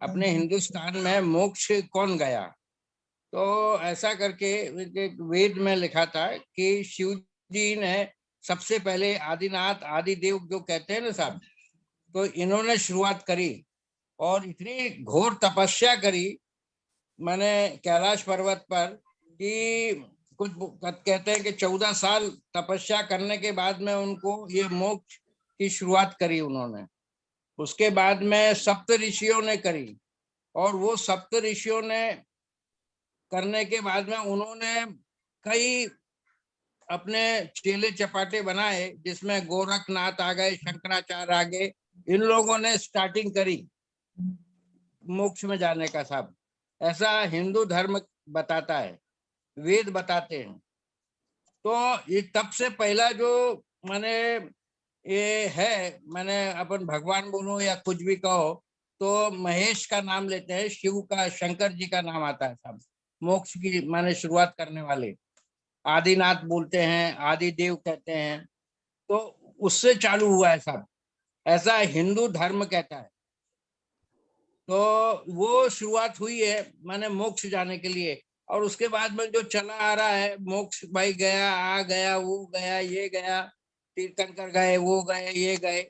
अपने हिंदुस्तान में मोक्ष कौन गया? तो ऐसा करके वेद में लिखा था कि शिव जी ने सबसे पहले आदिनाथ आदिदेव जो कहते हैं ना साहब, तो इन्होंने शुरुआत करी और इतनी घोर तपस्या करी मैंने कैलाश पर्वत पर कि कुछ कहते हैं कि 14 साल तपस्या करने के बाद में उनको ये मोक्ष की शुरुआत करी उन्होंने। उसके बाद में सप्त ऋषियों ने करी, और वो सप्त ऋषियों ने करने के बाद में उन्होंने कई अपने चेले चपाटे बनाए, जिसमें गोरखनाथ आ गए, शंकराचार्य आ गए। इन लोगों ने स्टार्टिंग करी मोक्ष में जाने का साहब। ऐसा हिंदू धर्म बताता है, वेद बताते हैं। तो ये तब से पहला जो माने ये है, मैंने अपन भगवान बोलो या कुछ भी कहो, तो महेश का नाम लेते हैं, शिव का, शंकर जी का नाम आता है साहब। मोक्ष की माने शुरुआत करने वाले आदिनाथ बोलते हैं, आदिदेव कहते हैं। तो उससे चालू हुआ है साहब, ऐसा हिंदू धर्म कहता है। तो वो शुरुआत हुई है माने मोक्ष जाने के लिए। और उसके बाद में जो चला आ रहा है मोक्ष, भाई गया, आ गया, वो गया, ये गया, तीर्थंकर गए, वो गए, ये गए।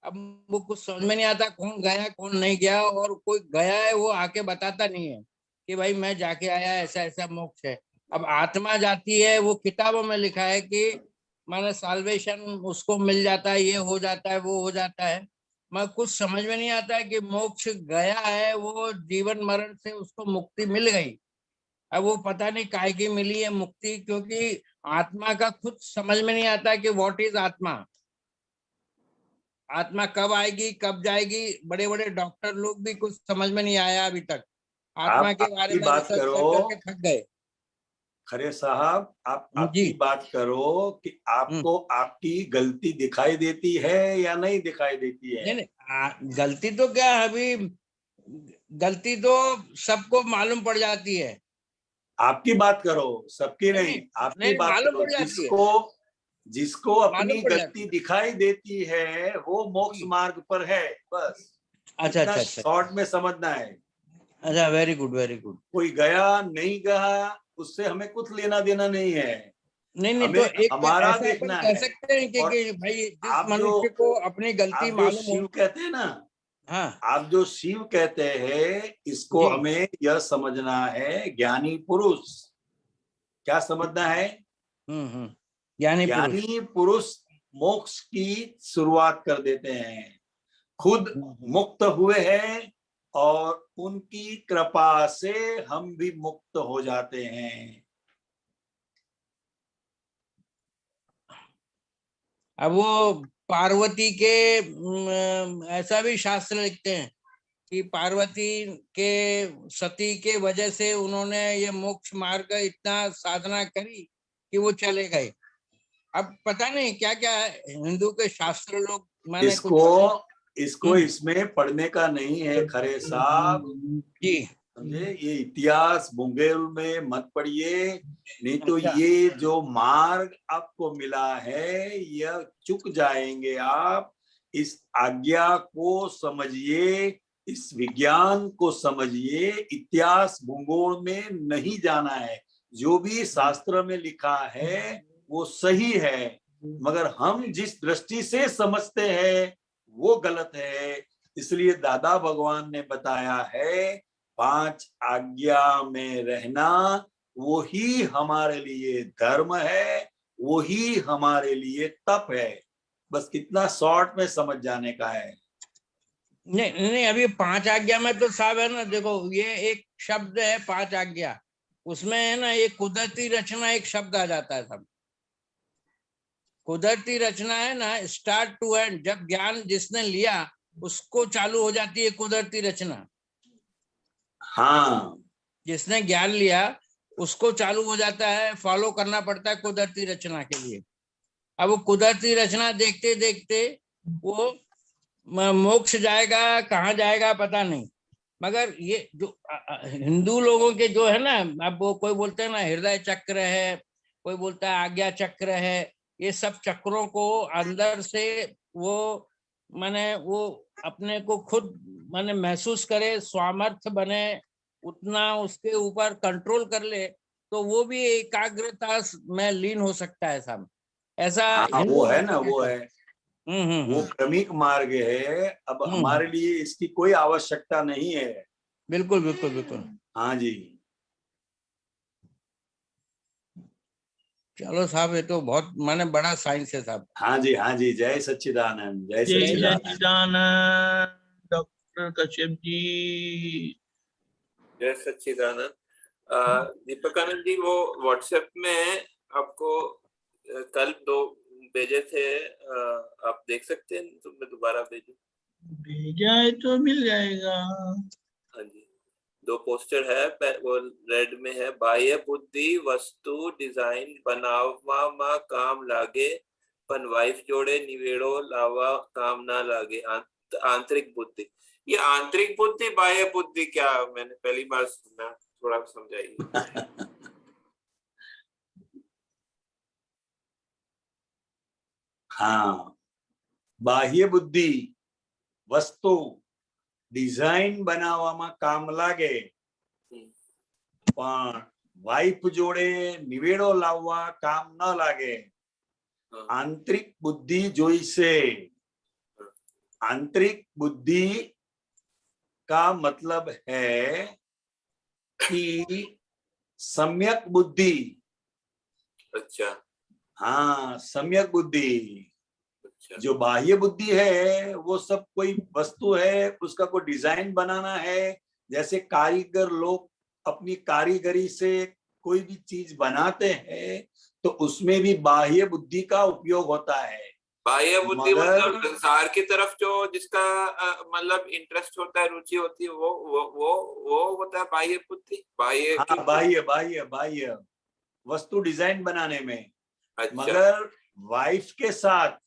अब वो कुछ समझ में नहीं आता कौन गया कौन नहीं गया, और कोई गया है वो आके बताता नहीं है कि भाई मैं जाके आया, ऐसा ऐसा मोक्ष है। अब आत्मा जाती है, वो किताबों में लिखा है कि माने साल्वेशन उसको मिल जाता है, ये हो जाता है, वो हो जाता है। मैं कुछ समझ में नहीं आता है कि मोक्ष गया है, वो जीवन मरण से उसको मुक्ति मिल गई। अब वो पता नहीं काहे की मिली है मुक्ति, क्योंकि आत्मा का खुद समझ में नहीं आता कि व्हाट इज आत्मा। आत्मा कब आएगी कब जाएगी, बड़े बड़े डॉक्टर लोग भी कुछ समझ में नहीं आया अभी तक। आत्मा आप के बारे आपकी में बात रिसर्च कर करो करके थक गए। खरे साहब, आप आपकी जी। बात करो कि आपको आपकी गलती दिखाई देती है या नहीं दिखाई देती है? नहीं नहीं, गलती तो क्या है अभी, गलती तो सबको मालूम पड़ जाती है। आपकी बात करो, सबकी नहीं नहीं, नहीं, आपकी नहीं बात मालूम करो। पड़ जाती है, जिसको जिसको मालूम अपनी पड़ जाती गलती है। दिखाई देती है वो मोक्ष जी। मार्ग पर है, बस। अच्छा इतना अच्छा अच्छा शॉर्ट में समझना है। अच्छा, वेरी गुड वेरी गुड। कोई गया नहीं गया उससे हमें कुछ लेना देना नहीं है। नहीं नहीं, तो हमें एक हमारा ऐसा अपन देखना कह है। सकते हैं और कि भाई जिस आप जो मनुष्य को अपनी गलती आप जो मालूम हो। शिव कहते हैं ना, हाँ आप जो शिव कहते हैं, इसको जी। हमें यह समझना है, ज्ञानी पुरुष। क्या समझना है? ज्ञानी पुरुष। ज्ञानी पुरुष मोक्ष की शुरुआत कर देते हैं, खुद मुक्त हुए हैं और उनकी कृपा से हम भी मुक्त हो जाते हैं। अब वो पार्वती के ऐसा भी शास्त्र लिखते हैं कि पार्वती के सती के वजह से उन्होंने ये मोक्ष मार्ग इतना साधना करी कि वो चले गए। अब पता नहीं क्या क्या हिंदू के शास्त्र लोग मैंने कुछ इसको इसमें पढ़ने का नहीं है खरे साहब, जी। समझे? ये इतिहास भूगोल में मत पढ़िए, नहीं तो अच्छा। ये जो मार्ग आपको मिला है यह चुक जाएंगे आप। इस आज्ञा को समझिए, इस विज्ञान को समझिए। इतिहास भूगोल में नहीं जाना है, जो भी शास्त्र में लिखा है वो सही है, मगर हम जिस दृष्टि से समझते हैं वो गलत है। इसलिए दादा भगवान ने बताया है 5 आज्ञा में रहना, वो ही हमारे लिए धर्म है, वो ही हमारे लिए तप है। बस कितना शॉर्ट में समझ जाने का है। नहीं नहीं, अभी 5 आज्ञा में तो साहब है ना, देखो ये एक शब्द है 5 आज्ञा, उसमें है ना ये कुदरती रचना एक शब्द आ जाता है सब। कुदरती रचना है ना, स्टार्ट टू एंड, जब ज्ञान जिसने लिया उसको चालू हो जाती है कुदरती रचना। हाँ, जिसने ज्ञान लिया उसको चालू हो जाता है, फॉलो करना पड़ता है कुदरती रचना के लिए। अब वो कुदरती रचना देखते देखते वो मोक्ष जाएगा कहाँ जाएगा पता नहीं। मगर ये जो हिंदू लोगों के जो है ना, अब वो कोई बोलते हैं ना हृदय चक्र है, कोई बोलता है आज्ञा चक्र है, ये सब चक्रों को अंदर से वो माने वो अपने को खुद माने महसूस करे, स्वामर्थ बने, उतना उसके ऊपर कंट्रोल कर ले, तो वो भी एकाग्रता में लीन हो सकता है सब। ऐसा हाँ हिंदू वो है लोगों ना, का वो कहना है। वो क्रमिक मार्ग है। अब हम्म, हमारे लिए इसकी कोई आवश्यकता नहीं है। बिल्कुल बिल्कुल बिल्कुल। हाँ जी। चलो साहब, ये तो बहुत माने बड़ा साइंस है साहब। हाँ जी, हाँ जी। जय सच्चिदानंद, जय जय सच्चिदानंद। सच्चिदानंद डॉक्टर कश्यप जी। जय सच्चिदानंद। दीपकानंद जी, वो व्हाट्सएप में आपको कल 2 भेजे थे, आप देख सकते हैं तो मैं दोबारा भेजूं? भेजा है तो मिल जाएगा। हाँ जी, 2 पोस्टर है, वो रेड में है। बाह्य बुद्धि वस्तु डिजाइन बनावा मा काम लागे, पण वाइफ जोड़े निवेड़ो लावा काम ना लागे। आंतरिक बुद्धि, ये आंतरिक बुद्धि बाह्य बुद्धि क्या, मैंने पहली बार सुना, थोड़ा समझाइए। हाँ, बाह्य बुद्धि वस्तु डिजाइन बनावामा काम लागे, પણ વાઈફ જોડે નિવેડો લાવવા કામ ન લાગે. આંતરિક બુદ્ધિ જોઈશે. आंतरिक बुद्धि का मतलब है कि सम्यक बुद्धि. अच्छा. हाँ, सम्यक बुद्धि. अच्छा. जो बाह्य बुद्धि है वो सब कोई वस्तु है, उसका कोई डिजाइन बनाना है. जैसे कारीगर लोग अपनी कारीगरी से कोई भी चीज बनाते हैं तो उसमें भी बाह्य बुद्धि का उपयोग होता है. बाह्य बुद्धि मगर मतलब संसार की तरफ जो जिसका मतलब इंटरेस्ट होता है, रुचि होती है, वो होता है बाह्य बुद्धि. बाह्य हाँ, बाह्य बाह्य बाह्य वस्तु डिजाइन बनाने में. अच्छा. मगर वाइफ के साथ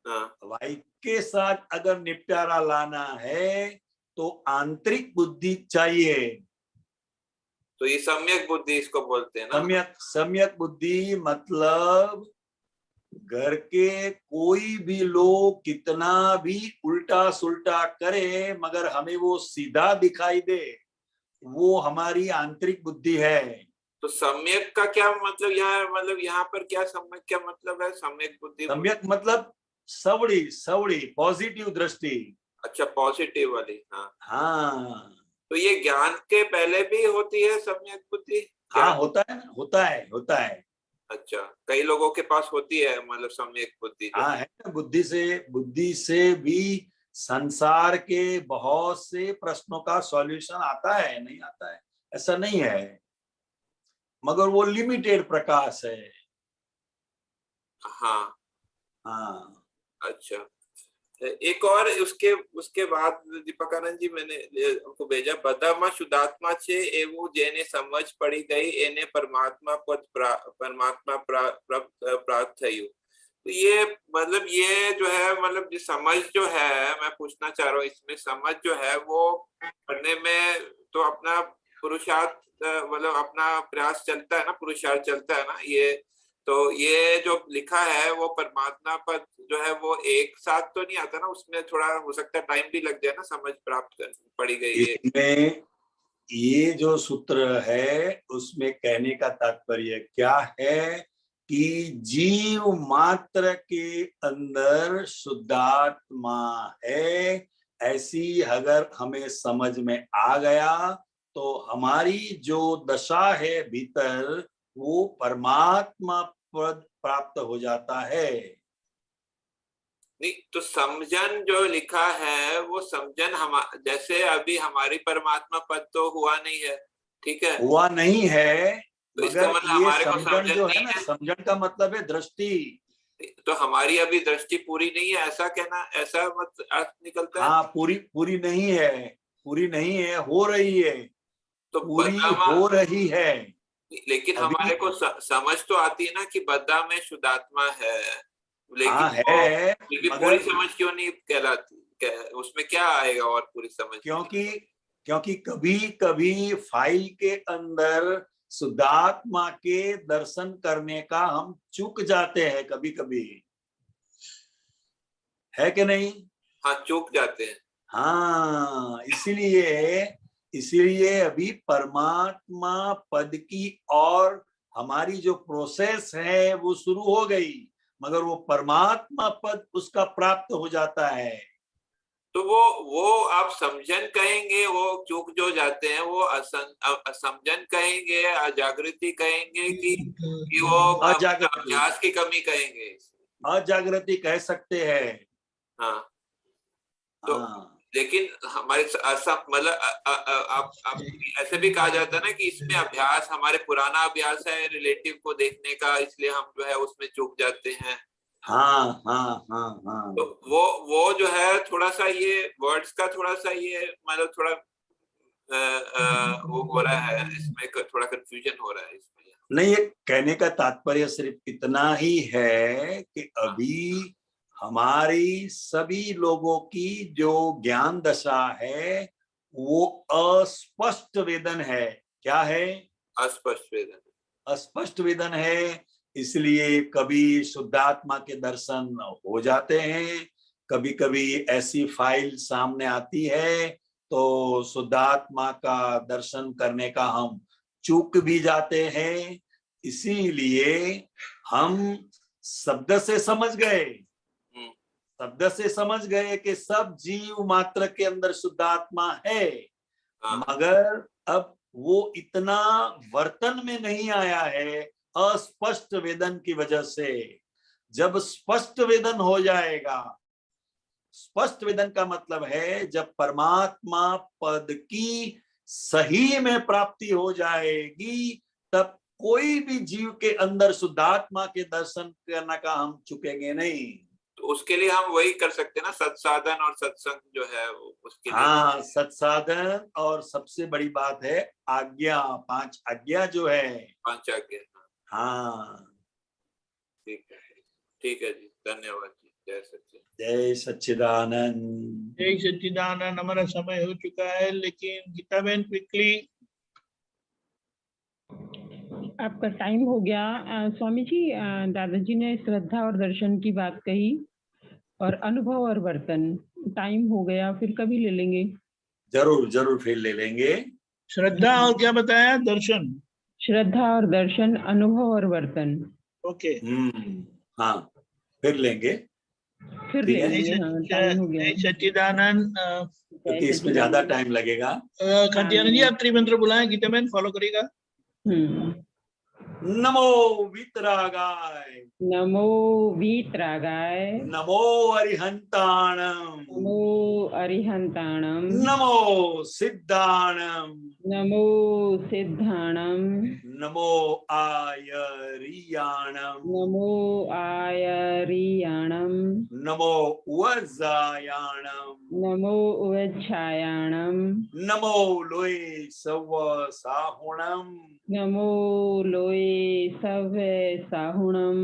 हाँ. वाइफ के साथ अगर निपटारा लाना है तो आंतरिक बुद्धि चाहिए. तो ये सम्यक बुद्धि इसको बोलते हैं ना. सम्यक बुद्धि मतलब घर के कोई भी लोग कितना भी उल्टा सुल्टा करे मगर हमें वो सीधा दिखाई दे, वो हमारी आंतरिक बुद्धि है. तो सम्यक का क्या मतलब यहाँ पर क्या सम्यक क्या मतलब है? सम्यक बुद्धि. सम्यक मतलब सवड़ी पॉजिटिव दृष्टि. अच्छा, पॉजिटिव वाली. हाँ. हाँ. तो ये ज्ञान के पहले भी होती है सम्यक बुद्धि? हाँ, होता है. अच्छा, कई लोगों के पास होती है मतलब सम्यक बुद्धि. हाँ, है ना. बुद्धि से भी संसार के बहुत से प्रश्नों का सॉल्यूशन आता है, नहीं आता है ऐसा नहीं है, मगर वो लिमिटेड प्रकाश है. हाँ. हाँ. अच्छा. एक और उसके बाद दीपकानंद जी मैंने हमको भेजा, बदामा शुद्धात्मा छे एवं जेने समझ पड़ी गई एने परमात्मा प्राप्त थयु. तो ये मतलब ये जो है मतलब ये समझ जो है, मैं पूछना चाह रहा हूँ इसमें समझ जो है वो करने में तो अपना पुरुषार्थ मतलब अपना प्रयास चलता है ना, पुरुषार्थ चलता है ना. ये तो ये जो लिखा है वो परमात्मा पद जो है वो एक साथ तो नहीं आता ना, उसमें थोड़ा हो सकता है टाइम भी लग जाए ना समझ प्राप्त करनी पड़ी गई है. इसमें ये जो सूत्र है उसमें कहने का तात्पर्य क्या है कि जीव मात्र के अंदर शुद्धात्मा है, ऐसी अगर हमें समझ में आ गया तो हमारी जो दशा है भीतर वो परमात्मा पद प्राप्त हो जाता है. नहीं तो समझन जो लिखा है वो समझन हम जैसे अभी हमारी परमात्मा पद तो हुआ नहीं है, ठीक है, हुआ नहीं है. तो इसका मगर मतलब ये हमारे को समझन जो है नहीं ना, है. समझन का मतलब है दृष्टि. तो हमारी अभी दृष्टि पूरी नहीं है ऐसा कहना, ऐसा मत अर्थ निकलता है. हाँ, पूरी नहीं है, हो रही है. तो पूरी हो रही है. लेकिन अभी हमारे को समझ तो आती है ना कि बद्दा में शुद्धात्मा है, हाँ लेकिन है, पूरी मगर समझ क्यों नहीं कहलाती? उसमें क्या आएगा और पूरी समझ? क्योंकि कभी कभी फाइल के अंदर शुद्धात्मा के दर्शन करने का हम चूक जाते हैं, कभी कभी, है कि नहीं? हाँ, चूक जाते हैं. हाँ, इसीलिए अभी परमात्मा पद की और हमारी जो प्रोसेस है वो शुरू हो गई, मगर वो परमात्मा पद उसका प्राप्त हो जाता है. तो वो आप समझन कहेंगे, वो चूक जो जाते हैं वो असमझन कहेंगे, अजागृति कहेंगे कि वो अभ्यास की कमी कहेंगे? अजागृति कह सकते हैं. हाँ. तो लेकिन हमारे मतलब आप ऐसे भी कहा जाता है ना कि इसमें अभ्यास हमारे पुराना अभ्यास है रिलेटिव को देखने का, इसलिए हम जो है उसमें चूक जाते हैं. हाँ. तो वो जो है थोड़ा सा ये वर्ड्स का थोड़ा सा ये मतलब थोड़ा वो हो रहा है, इसमें थोड़ा कंफ्यूजन हो रहा है इसमें. नहीं, ये कहने का तात्पर्य सिर्फ इतना ही है कि अभी हमारी सभी लोगों की जो ज्ञान दशा है वो अस्पष्ट वेदन है. क्या है? अस्पष्ट वेदन है. इसलिए कभी शुद्धात्मा के दर्शन हो जाते हैं, कभी कभी ऐसी फाइल सामने आती है तो शुद्धात्मा का दर्शन करने का हम चूक भी जाते हैं, इसीलिए हम शब्द से समझ गए, शब्द से समझ गए कि सब जीव मात्र के अंदर शुद्ध आत्मा है, मगर अब वो इतना वर्तन में नहीं आया है अस्पष्ट वेदन की वजह से। जब स्पष्ट वेदन हो जाएगा, स्पष्ट वेदन का मतलब है जब परमात्मा पद की सही में प्राप्ति हो जाएगी, तब कोई भी जीव के अंदर शुद्धात्मा के दर्शन करने का हम चुकेंगे नहीं। तो उसके लिए हम वही कर सकते हैं ना, सत्साधन और सत्संग जो है उसके लिए। हाँ, सत्साधन, और सबसे बड़ी बात है आज्ञा, 5 आज्ञा जो है, 5 आज्ञा। हाँ, ठीक है जी, धन्यवाद जी। जय सच्चिदानंद। जय सच्चिदानंद। जय सच्चिदानंद। हमारा समय हो चुका है, लेकिन गीता बहन क्विकली। आपका टाइम हो गया। स्वामी जी, दादाजी ने श्रद्धा और दर्शन की बात कही और अनुभव और वर्तन, टाइम हो गया, फिर कभी ले लेंगे। जरूर जरूर फिर ले लेंगे। श्रद्धा और क्या बताया? दर्शन। श्रद्धा और दर्शन, अनुभव और वर्तन। ओके, हाँ, फिर लेंगे, फिर ठीक ले है। लेंगे। हाँ, टाइम हो गया। जय सच्चिदानंद। क्योंकि इसमें ज्यादा टाइम लगेगा। कांतियानंद जी, आप त्रिमंत्र बुलाएं, गीता बहन फॉलो करेगा। नमो वीतरागाय, नमो वीतरागाय, नमो अरिहंताणम, नमो अरिहंताणम, नमो सिद्धाणम, नमो सिद्धाणम, नमो आयरियाणम, नमो आयरियाणम, नमो वज्रायाणम, नमो उवच्छायाणम, नमो लोय सव साहुणम, नमो लोये सवे साहुणम,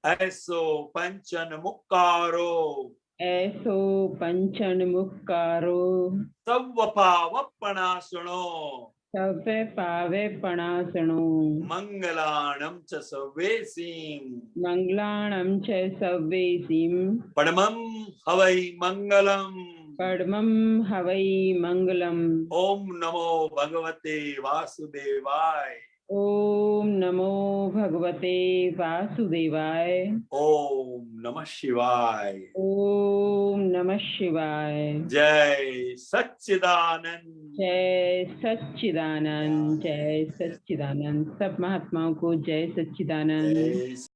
ऐसो पंचन मुक्कारो, ऐसो पंचन मुक्कारो, सव पावपणासुनो, सवे पावे पणासणो, मंगलाणं च सवेसीं, मंगलाणं च सव्वेसीं, परमं हवै मंगलम्। परमं हवै मंगलम्। ओम नमो भगवते वासुदेवाय। ओम नमो भगवते वासुदेवाय। ओम नमः शिवाय। ओम नमः शिवाय। जय सच्चिदानंद। जय सच्चिदानंद, जय सच्चिदानंद। सब महात्माओं को जय सच्चिदानंद। जय